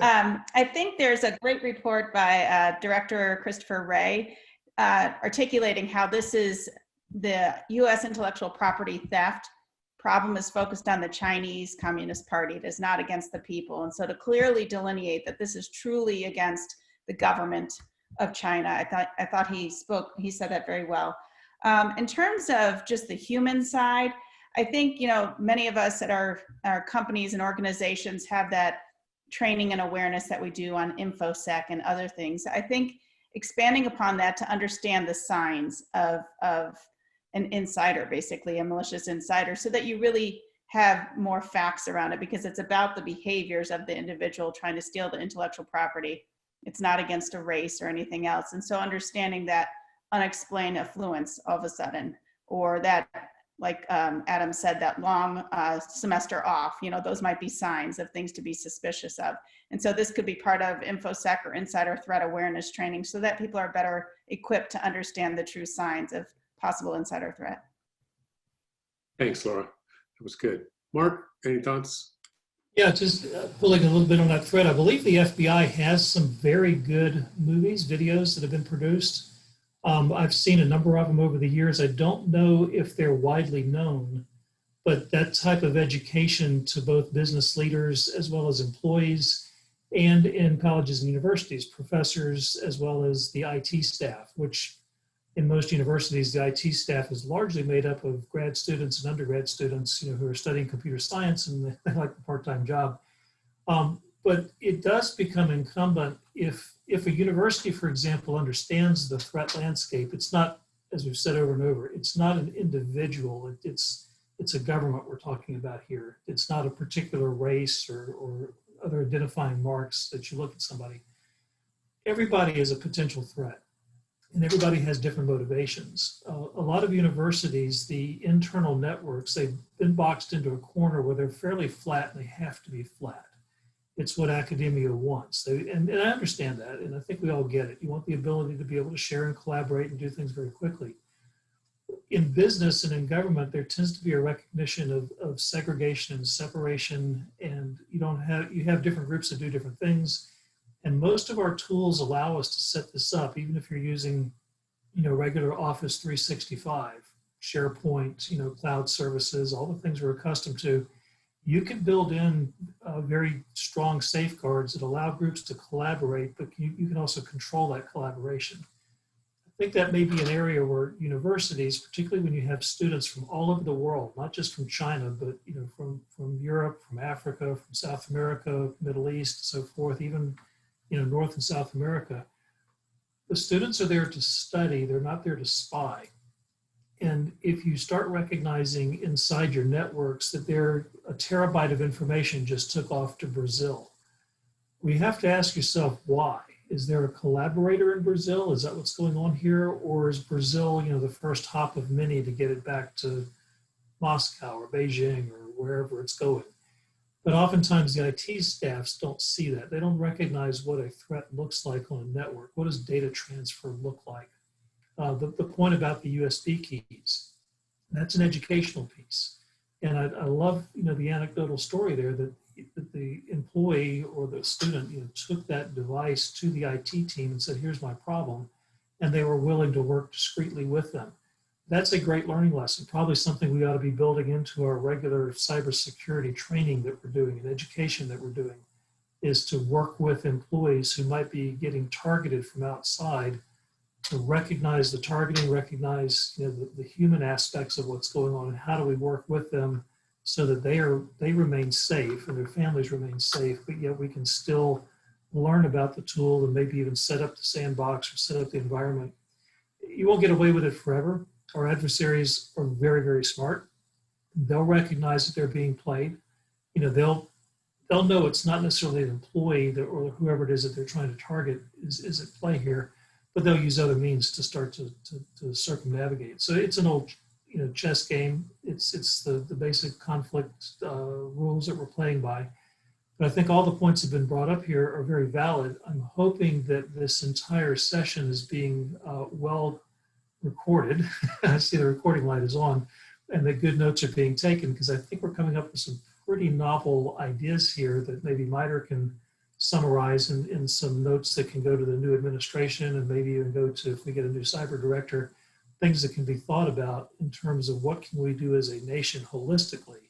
I think there's a great report by Director Christopher Wray articulating how this is the US intellectual property theft problem is focused on the Chinese Communist Party. It is not against the people. And so to clearly delineate that this is truly against the government of China, I thought he said that very well. In terms of just the human side, I think, many of us at our companies and organizations have that training and awareness that we do on InfoSec and other things. I think expanding upon that to understand the signs of an insider, basically a malicious insider, so that you really have more facts around it, because it's about the behaviors of the individual trying to steal the intellectual property. It's not against a race or anything else. And so understanding that unexplained affluence all of a sudden, or that, like Adam said, that long semester off, those might be signs of things to be suspicious of. And so this could be part of InfoSec or insider threat awareness training, so that people are better equipped to understand the true signs of possible insider threat. Thanks, Laura. That was good. Mark, any thoughts? Yeah, just pulling a little bit on that thread. I believe the FBI has some very good movies, videos that have been produced. I've seen a number of them over the years. I don't know if they're widely known, but that type of education to both business leaders as well as employees, and in colleges and universities, professors as well as the IT staff, which in most universities, the IT staff is largely made up of grad students and undergrad students, who are studying computer science and they like a part-time job. But it does become incumbent if a university, for example, understands the threat landscape. It's not, as we've said over and over, it's not an individual. It's a government we're talking about here. It's not a particular race or other identifying marks that you look at somebody. Everybody is a potential threat, and everybody has different motivations. A lot of universities, the internal networks, they've been boxed into a corner where they're fairly flat and they have to be flat. It's what academia wants. And I understand that, and I think we all get it. You want the ability to be able to share and collaborate and do things very quickly. In business and in government, there tends to be a recognition of segregation and separation, and you have different groups that do different things. And most of our tools allow us to set this up, even if you're using, regular Office 365, SharePoint, cloud services, all the things we're accustomed to. You can build in very strong safeguards that allow groups to collaborate, but you can also control that collaboration. I think that may be an area where universities, particularly when you have students from all over the world, not just from China, but from Europe, from Africa, from South America, Middle East, so forth, even North and South America, the students are there to study, they're not there to spy. And if you start recognizing inside your networks that a terabyte of information just took off to Brazil, we have to ask yourself why. Is there a collaborator in Brazil? Is that what's going on here? Or is Brazil, the first hop of many to get it back to Moscow or Beijing or wherever it's going? But oftentimes the IT staffs don't see that. They don't recognize what a threat looks like on a network. What does data transfer look like? The point about the USB keys, that's an educational piece. And I love, the anecdotal story there that the employee or the student, took that device to the IT team and said, here's my problem. And they were willing to work discreetly with them. That's a great learning lesson, probably something we ought to be building into our regular cybersecurity training that we're doing and education that we're doing, is to work with employees who might be getting targeted from outside, to recognize the targeting, recognize the human aspects of what's going on, and how do we work with them so that they remain safe and their families remain safe, but yet we can still learn about the tool and maybe even set up the sandbox or set up the environment. You won't get away with it forever. Our adversaries are very, very smart. They'll recognize that they're being played. They'll know it's not necessarily an employee or whoever it is that they're trying to target is at play here, but they'll use other means to start to circumnavigate. So it's an old chess game. It's the basic conflict rules that we're playing by. But I think all the points that have been brought up here are very valid. I'm hoping that this entire session is being well recorded. I see the recording light is on, and that good notes are being taken, because I think we're coming up with some pretty novel ideas here that maybe MITRE can summarize in some notes that can go to the new administration, and maybe even go to, if we get a new cyber director, things that can be thought about in terms of what can we do as a nation holistically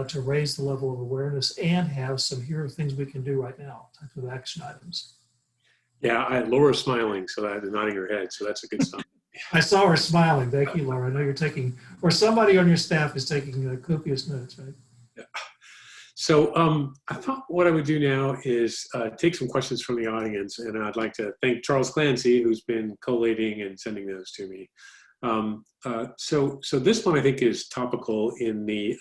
to raise the level of awareness and have some here are things we can do right now type of action items. Yeah, Laura's smiling, so I'm nodding her head, so that's a good sign. I saw her smiling. Thank you, Laura. I know you're taking, or somebody on your staff is taking copious notes, right? Yeah. So I thought what I would do now is take some questions from the audience, and I'd like to thank Charles Clancy, who's been collating and sending those to me. So this one I think is topical in the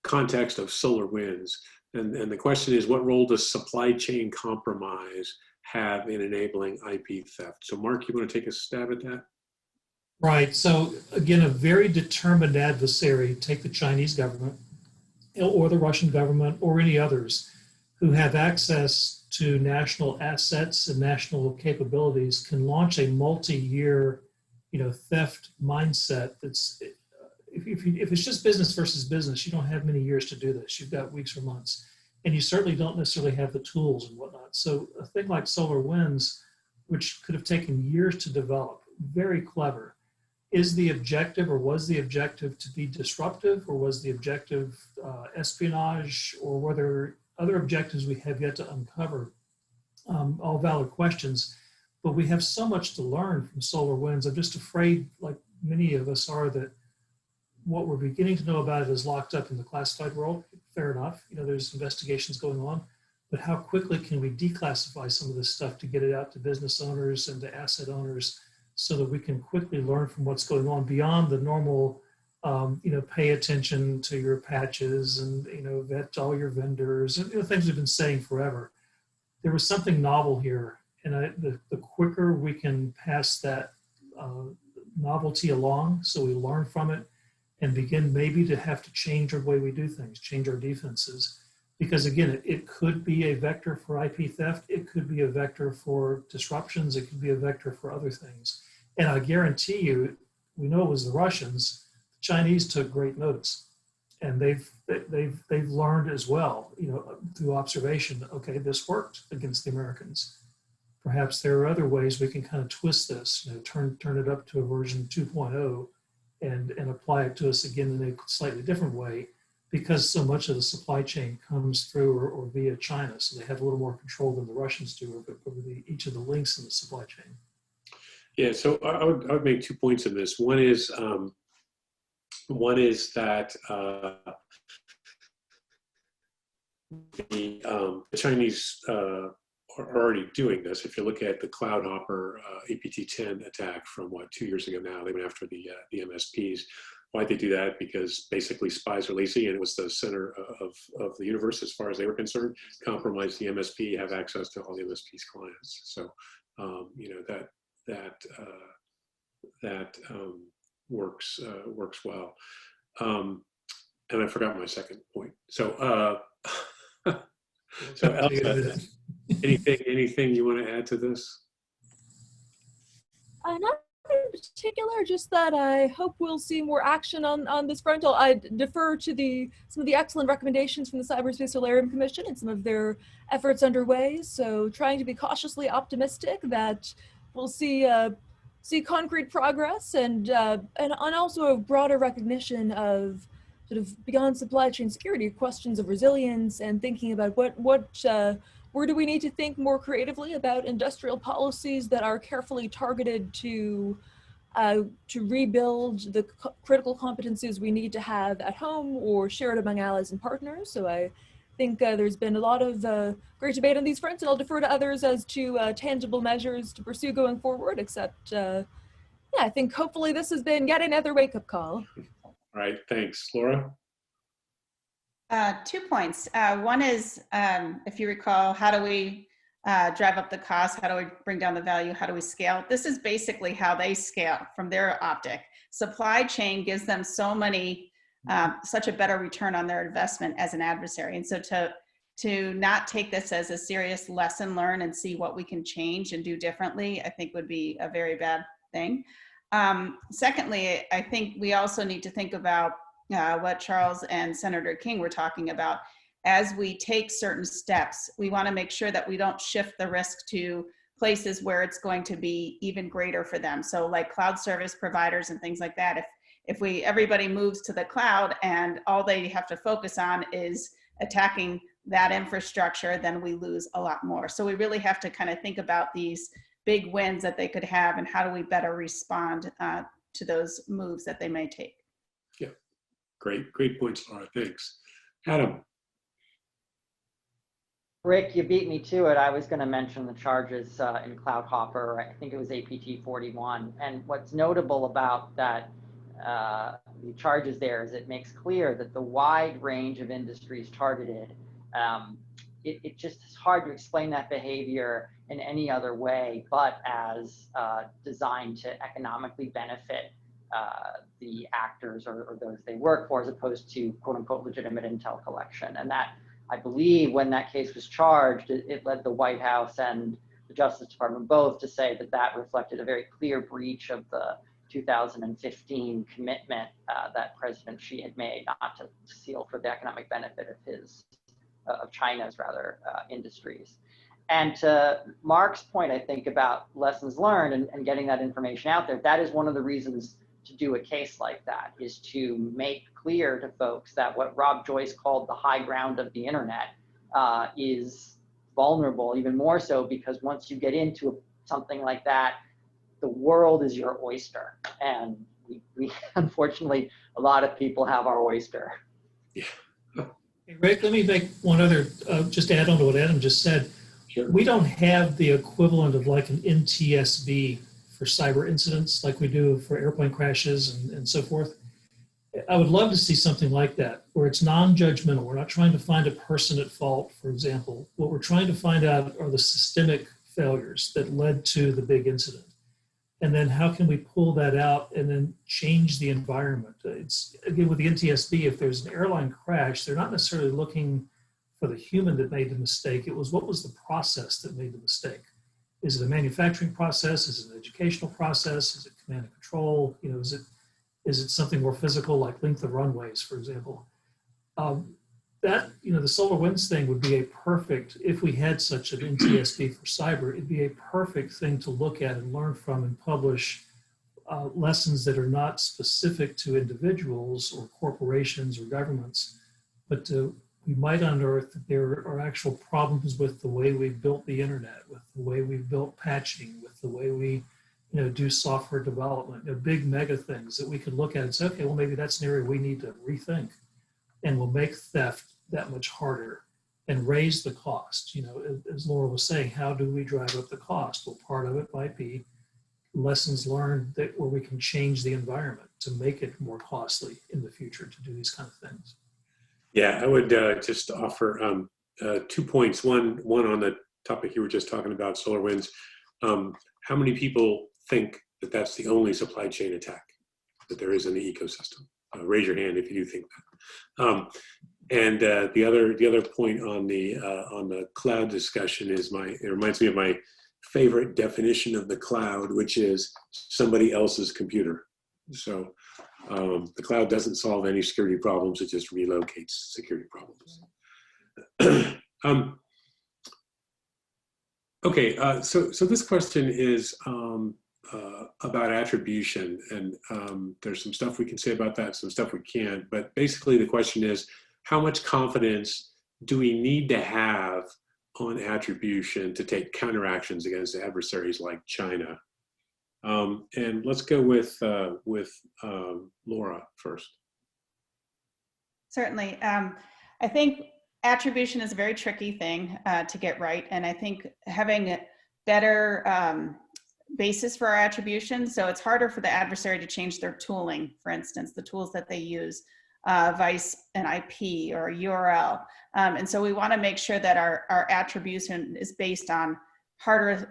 context of SolarWinds, and the question is, what role does supply chain compromise have in enabling IP theft? So Mark, you want to take a stab at that? Right. So again, a very determined adversary, take the Chinese government or the Russian government or any others who have access to national assets and national capabilities, can launch a multi-year, theft mindset. That's if it's just business versus business, you don't have many years to do this. You've got weeks or months, and you certainly don't necessarily have the tools and whatnot. So a thing like SolarWinds, which could have taken years to develop, very clever. Is the objective, or was the objective, to be disruptive, or was the objective espionage, or were there other objectives we have yet to uncover? All valid questions, but we have so much to learn from SolarWinds. I'm just afraid, like many of us are, that what we're beginning to know about it is locked up in the classified world. Fair enough, there's investigations going on, but how quickly can we declassify some of this stuff to get it out to business owners and to asset owners, so that we can quickly learn from what's going on beyond the normal Pay attention to your patches and, vet all your vendors and things we've been saying forever. There was something novel here. And the quicker we can pass that novelty along, so we learn from it and begin maybe to have to change our way we do things, change our defenses. Because again, it could be a vector for IP theft. It could be a vector for disruptions. It could be a vector for other things. And I guarantee you, we know it was the Russians. The Chinese took great notice, and they've learned as well, through observation. Okay, this worked against the Americans. Perhaps there are other ways we can kind of twist this, turn it up to a version 2.0 and apply it to us again in a slightly different way, because so much of the supply chain comes through or via China. So they have a little more control than the Russians do over each of the links in the supply chain. Yeah, so I would make 2 points in this. One is that the Chinese are already doing this. If you look at the CloudHopper APT10 attack from 2 years ago now, they went after the MSPs. Why'd they do that? Because basically spies are lazy, and it was the center of the universe as far as they were concerned. Compromise the MSP, have access to all the MSP's clients. So that works well. And I forgot my second point. So Elsa, anything you want to add to this? Not in particular, just that I hope we'll see more action on this front. I defer to some of the excellent recommendations from the Cyberspace Solarium Commission and some of their efforts underway. So trying to be cautiously optimistic that we'll see concrete progress and also a broader recognition of sort of beyond supply chain security, questions of resilience and thinking about where do we need to think more creatively about industrial policies that are carefully targeted to rebuild the critical competencies we need to have at home or shared among allies and partners. So I think there's been a lot of great debate on these fronts, and I'll defer to others as to tangible measures to pursue going forward, except, I think hopefully this has been yet another wake-up call. All right, thanks. Laura? 2 points. One is, if you recall, how do we drive up the cost? How do we bring down the value? How do we scale? This is basically how they scale from their optic. Supply chain gives them such a better return on their investment as an adversary. And so to not take this as a serious lesson learned and see what we can change and do differently, I think would be a very bad thing. Secondly, I think we also need to think about what Charles and Senator King were talking about. As we take certain steps, we want to make sure that we don't shift the risk to places where it's going to be even greater for them. So like cloud service providers and things like that. If everybody moves to the cloud and all they have to focus on is attacking that infrastructure, then we lose a lot more. So we really have to kind of think about these big wins that they could have and how do we better respond to those moves that they may take. Yeah, great points, Laura, thanks. Adam. Rick, you beat me to it. I was going to mention the charges in CloudHopper. I think it was APT 41. And what's notable about that, the charges there, is it makes clear that the wide range of industries targeted, it just is hard to explain that behavior in any other way but as designed to economically benefit the actors or those they work for, as opposed to quote unquote legitimate intel collection. And that, I believe, when that case was charged, it led the White House and the Justice Department both to say that reflected a very clear breach of the 2015 commitment that President Xi had made not to steal for the economic benefit of China's industries. And to Mark's point, I think, about lessons learned and getting that information out there, that is one of the reasons to do a case like that, is to make clear to folks that what Rob Joyce called the high ground of the internet is vulnerable, even more so because once you get into something like that, the world is your oyster. And we unfortunately, a lot of people have our oyster. Yeah. Hey, Rick, let me make one other, just add on to what Adam just said. Sure. We don't have the equivalent of like an NTSB for cyber incidents like we do for airplane crashes and so forth. I would love to see something like that, where it's non-judgmental. We're not trying to find a person at fault, for example. What we're trying to find out are the systemic failures that led to the big incident. And then how can we pull that out and then change the environment? It's, again, with the NTSB, if there's an airline crash, they're not necessarily looking for the human that made the mistake. It was, what was the process that made the mistake? Is it a manufacturing process? Is it an educational process? Is it command and control? You know, is it something more physical, like length of runways, for example? That, you know, the SolarWinds thing would be a perfect, if we had such an NTSB for cyber, it'd be a perfect thing to look at and learn from and publish lessons that are not specific to individuals or corporations or governments, but we might unearth that there are actual problems with the way we've built the internet, with the way we've built patching, with the way we, you know, do software development, you know, big mega things that we could look at and say, okay, well, maybe that's an area we need to rethink, and will make theft that much harder and raise the cost. You know, as Laura was saying, how do we drive up the cost? Well, part of it might be lessons learned that where we can change the environment to make it more costly in the future to do these kind of things. Yeah, I would just offer 2 points. One on the topic you were just talking about, SolarWinds. How many people think that that's the only supply chain attack that there is in the ecosystem? Raise your hand if you do think that. And the other point on the cloud discussion is it reminds me of my favorite definition of the cloud, which is somebody else's computer. So the cloud doesn't solve any security problems; it just relocates security problems. Okay, so this question is about attribution, and there's some stuff we can say about that, some stuff we can't. But basically, the question is, how much confidence do we need to have on attribution to take counteractions against adversaries like China? And let's go with Laura first. Certainly. I think attribution is a very tricky thing to get right. And I think having a better basis for our attribution, so it's harder for the adversary to change their tooling, for instance, the tools that they use, vice an IP or a URL. And so we want to make sure that our attribution is based on harder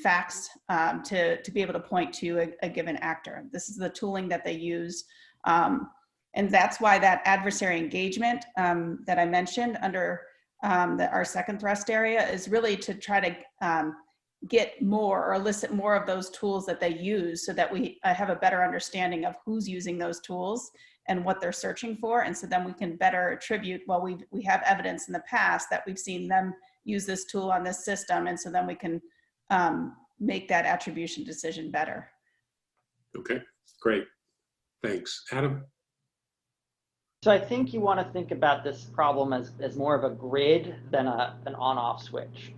facts to be able to point to a given actor. This is the tooling that they use. And that's why that adversary engagement that I mentioned under our second thrust area is really to try to get more or elicit more of those tools that they use, so that we have a better understanding of who's using those tools and what they're searching for. And so then we can better attribute, well, we have evidence in the past that we've seen them use this tool on this system. And so then we can make that attribution decision better. Okay, great. Thanks. Adam? So I think you want to think about this problem as more of a grid than an on-off switch.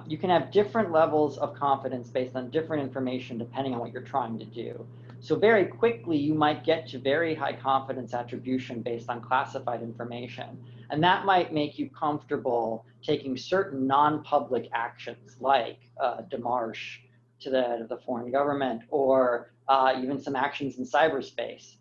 You can have different levels of confidence based on different information depending on what you're trying to do. So very quickly, you might get to very high confidence attribution based on classified information. And that might make you comfortable taking certain non-public actions like démarche to the foreign government, or even some actions in cyberspace.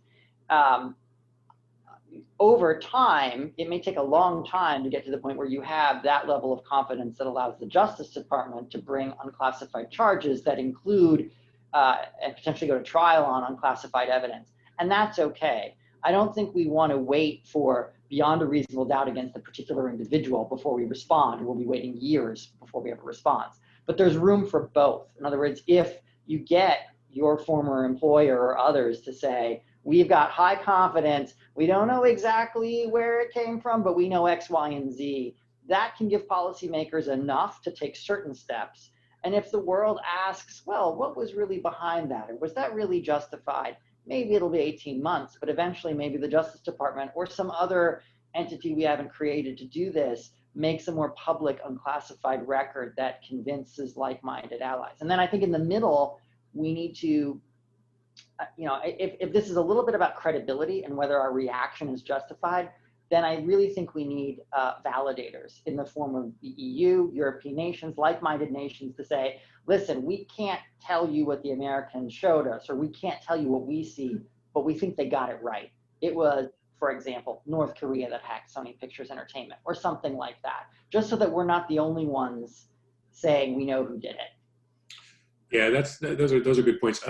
Over time, it may take a long time to get to the point where you have that level of confidence that allows the Justice Department to bring unclassified charges that include and potentially go to trial on unclassified evidence. And that's okay. I don't think we want to wait for beyond a reasonable doubt against a particular individual before we respond. We'll be waiting years before we have a response. But there's room for both. In other words, if you get your former employer or others to say, we've got high confidence, we don't know exactly where it came from, but we know X, Y, and Z, that can give policymakers enough to take certain steps. And if the world asks, well, what was really behind that? Or was that really justified? Maybe it'll be 18 months, but eventually maybe the Justice Department or some other entity we haven't created to do this makes a more public unclassified record that convinces like-minded allies. And then I think in the middle, we need to, if this is a little bit about credibility and whether our reaction is justified, then I really think we need validators in the form of the EU, European nations, like-minded nations to say, listen, we can't tell you what the Americans showed us, or we can't tell you what we see, but we think they got it right. it was, for example, North Korea that hacked Sony Pictures Entertainment or something like that, just so that we're not the only ones saying we know who did it. Yeah, those are good points.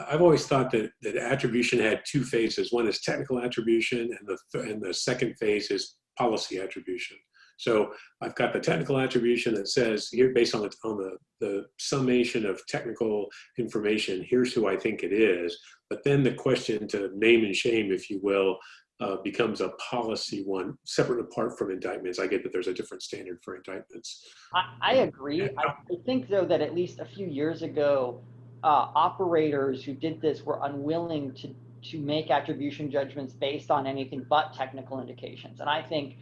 I've always thought that attribution had two phases. One is technical attribution, and the second phase is policy attribution. So I've got the technical attribution that says here, based on the summation of technical information, here's who I think it is. But then the question to name and shame, if you will, becomes a policy one, separate and apart from indictments. I get that there's a different standard for indictments. I agree. I think, though, that at least a few years ago, operators who did this were unwilling to make attribution judgments based on anything but technical indications. And I think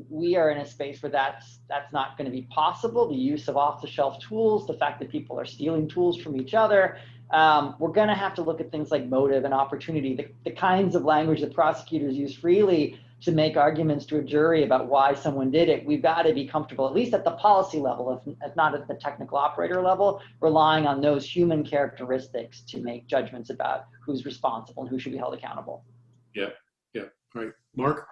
we are in a space where that's not going to be possible. The use of off-the-shelf tools, the fact that people are stealing tools from each other. We're going to have to look at things like motive and opportunity, the kinds of language that prosecutors use freely to make arguments to a jury about why someone did it. We've got to be comfortable, at least at the policy level, if not at the technical operator level, relying on those human characteristics to make judgments about who's responsible and who should be held accountable. Yeah. All right, Mark?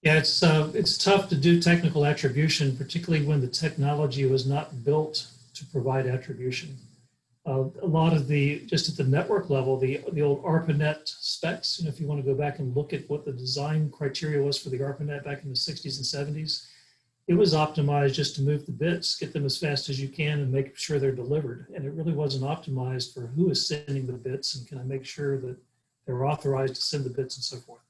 Yeah, it's tough to do technical attribution, particularly when the technology was not built to provide attribution. A lot of just at the network level, the old ARPANET specs, if you want to go back and look at what the design criteria was for the ARPANET back in the 60s and 70s, it was optimized just to move the bits, get them as fast as you can and make sure they're delivered. And it really wasn't optimized for who is sending the bits and can I make sure that they're authorized to send the bits and so forth.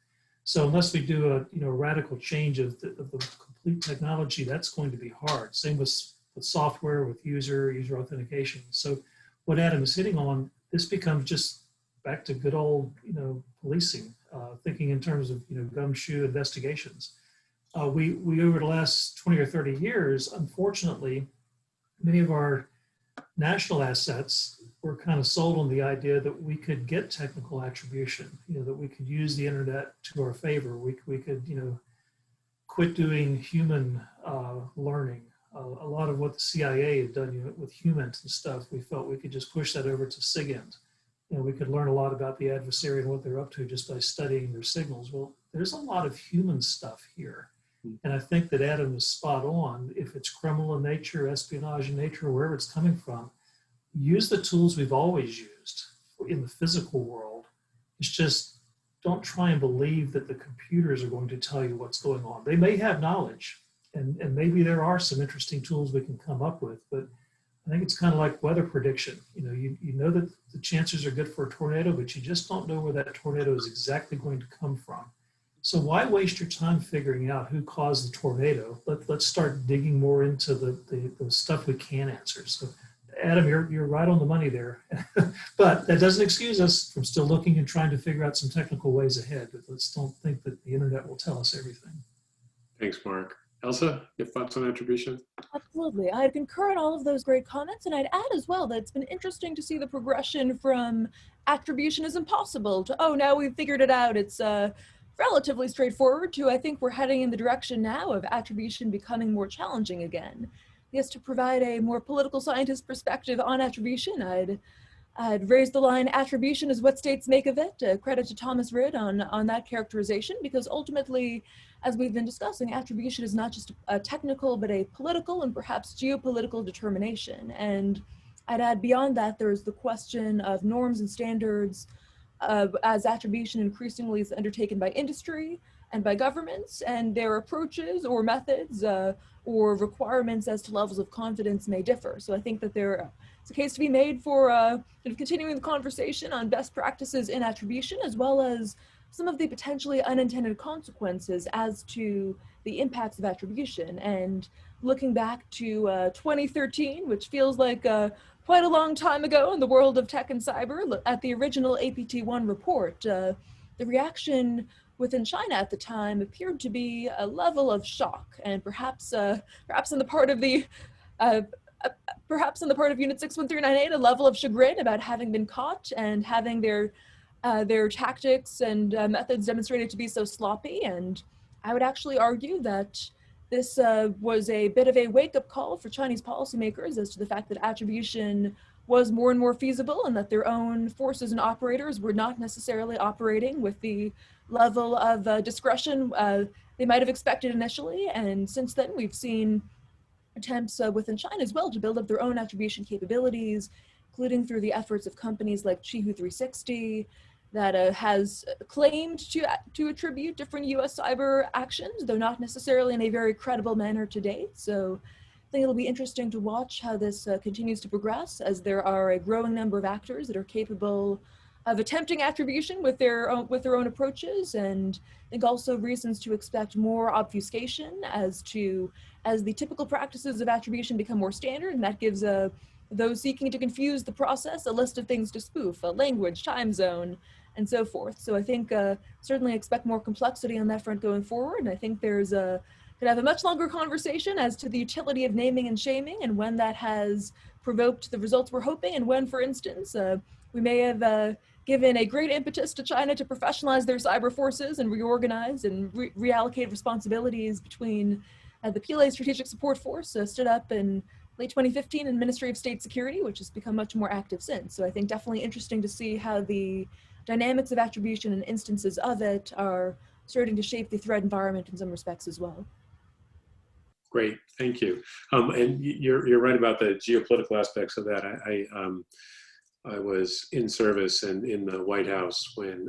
So unless we do a radical change of the complete technology, that's going to be hard. Same with software, with user authentication. So what Adam is hitting on, this becomes just back to good old, policing, thinking in terms of, gumshoe investigations. We over the last 20 or 30 years, unfortunately, many of our national assets were kind of sold on the idea that we could get technical attribution, that we could use the internet to our favor. We could, quit doing human learning. A lot of what the CIA had done with humans and stuff, we felt we could just push that over to SIGINT. We could learn a lot about the adversary and what they're up to just by studying their signals. Well, there's a lot of human stuff here. And I think that Adam is spot on. If it's criminal in nature, espionage in nature, or wherever it's coming from, use the tools we've always used in the physical world. It's just don't try and believe that the computers are going to tell you what's going on. They may have knowledge. And maybe there are some interesting tools we can come up with, but I think it's kind of like weather prediction. You know that the chances are good for a tornado, but you just don't know where that tornado is exactly going to come from. So why waste your time figuring out who caused the tornado? Let's start digging more into the stuff we can answer. So Adam, you're right on the money there, but that doesn't excuse us from still looking and trying to figure out some technical ways ahead. But let's don't think that the internet will tell us everything. Thanks, Mark. Elsa, your thoughts on attribution? Absolutely. I'd concur in all of those great comments, and I'd add as well that it's been interesting to see the progression from attribution is impossible to, oh, now we've figured it out. It's relatively straightforward to, I think we're heading in the direction now of attribution becoming more challenging again. Yes, to provide a more political scientist perspective on attribution, I'd raise the line, attribution is what states make of it. Credit to Thomas Rid on that characterization, because ultimately, as we've been discussing, attribution is not just a technical, but a political and perhaps geopolitical determination. And I'd add beyond that, there's the question of norms and standards as attribution increasingly is undertaken by industry and by governments, and their approaches or methods or requirements as to levels of confidence may differ. So I think that there's a case to be made for continuing the conversation on best practices in attribution, as well as some of the potentially unintended consequences as to the impacts of attribution. And looking back to 2013, which feels like quite a long time ago in the world of tech and cyber, at the original APT1 report, the reaction within China at the time appeared to be a level of shock, and perhaps in the part of the Unit 61398, a level of chagrin about having been caught and having their tactics and methods demonstrated to be so sloppy. And I would actually argue that this was a bit of a wake-up call for Chinese policymakers as to the fact that attribution was more and more feasible, and that their own forces and operators were not necessarily operating with the level of discretion they might have expected initially. And since then, we've seen attempts within China as well to build up their own attribution capabilities, including through the efforts of companies like Qihoo 360, that has claimed to attribute different US cyber actions, though not necessarily in a very credible manner to date. So I think it'll be interesting to watch how this continues to progress, as there are a growing number of actors that are capable of attempting attribution with their own approaches, and I think also reasons to expect more obfuscation as the typical practices of attribution become more standard, and that gives those seeking to confuse the process a list of things to spoof, a language, time zone, and so forth. So I think certainly expect more complexity on that front going forward, and I think could have a much longer conversation as to the utility of naming and shaming, and when that has provoked the results we're hoping, and when, for instance, we may have given a great impetus to China to professionalize their cyber forces and reorganize and reallocate responsibilities between the PLA Strategic Support Force stood up in late 2015 in Ministry of State Security, which has become much more active since. So I think definitely interesting to see how the dynamics of attribution and instances of it are starting to shape the threat environment in some respects as well. Great, thank you. And you're right about the geopolitical aspects of that. I was in service and in the White House when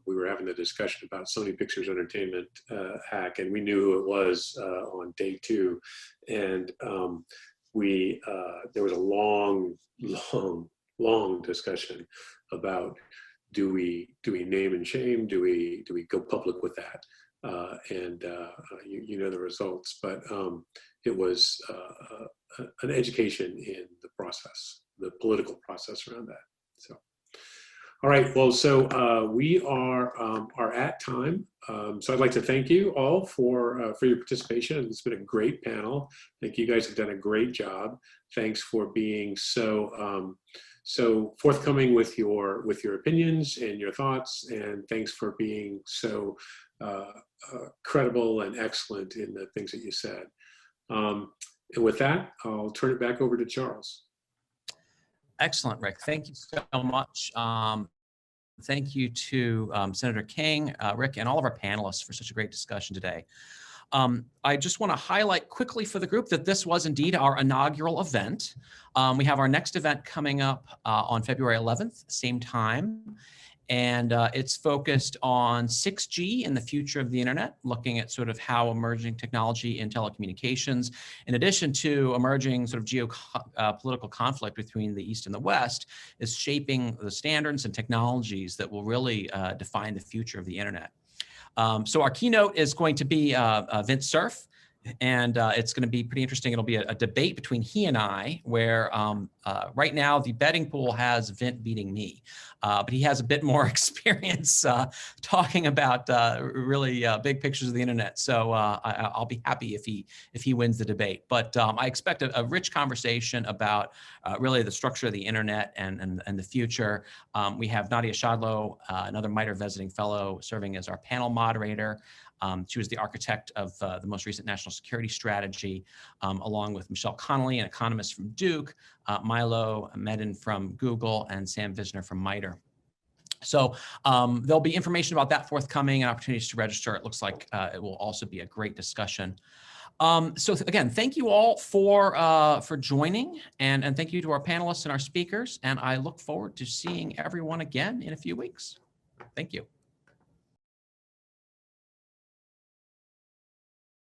we were having the discussion about Sony Pictures Entertainment hack, and we knew who it was on day 2. And there was a long discussion about do we name and shame? Do we go public with that? You know the results, but it was an education in the process, the political process around that. So, all right, well, so we are at time. So I'd like to thank you all for your participation. It's been a great panel. I think you guys have done a great job. Thanks for being so forthcoming with your opinions and your thoughts, and thanks for being so credible and excellent in the things that you said. And with that, I'll turn it back over to Charles. Excellent, Rick. Thank you so much. Thank you to Senator King, Rick, and all of our panelists for such a great discussion today. I just want to highlight quickly for the group that this was indeed our inaugural event. We have our next event coming up on February 11th, same time. And it's focused on 6G and the future of the internet, looking at sort of how emerging technology in telecommunications, in addition to emerging sort of geopolitical conflict between the East and the West, is shaping the standards and technologies that will really define the future of the internet. So our keynote is going to be Vint Cerf, and it's going to be pretty interesting. It'll be a debate between he and I, where right now the betting pool has Vint beating me, but he has a bit more experience talking about really big pictures of the internet. So I'll be happy if he wins the debate. But I expect a rich conversation about really the structure of the internet and the future. We have Nadia Shadlow, another MITRE visiting fellow, serving as our panel moderator. She was the architect of the most recent national security strategy, along with Michelle Connolly, an economist from Duke, Milo Medin from Google, and Sam Visner from MITRE. So there'll be information about that forthcoming and opportunities to register. It looks like it will also be a great discussion. So again, thank you all for joining, and thank you to our panelists and our speakers. And I look forward to seeing everyone again in a few weeks. Thank you.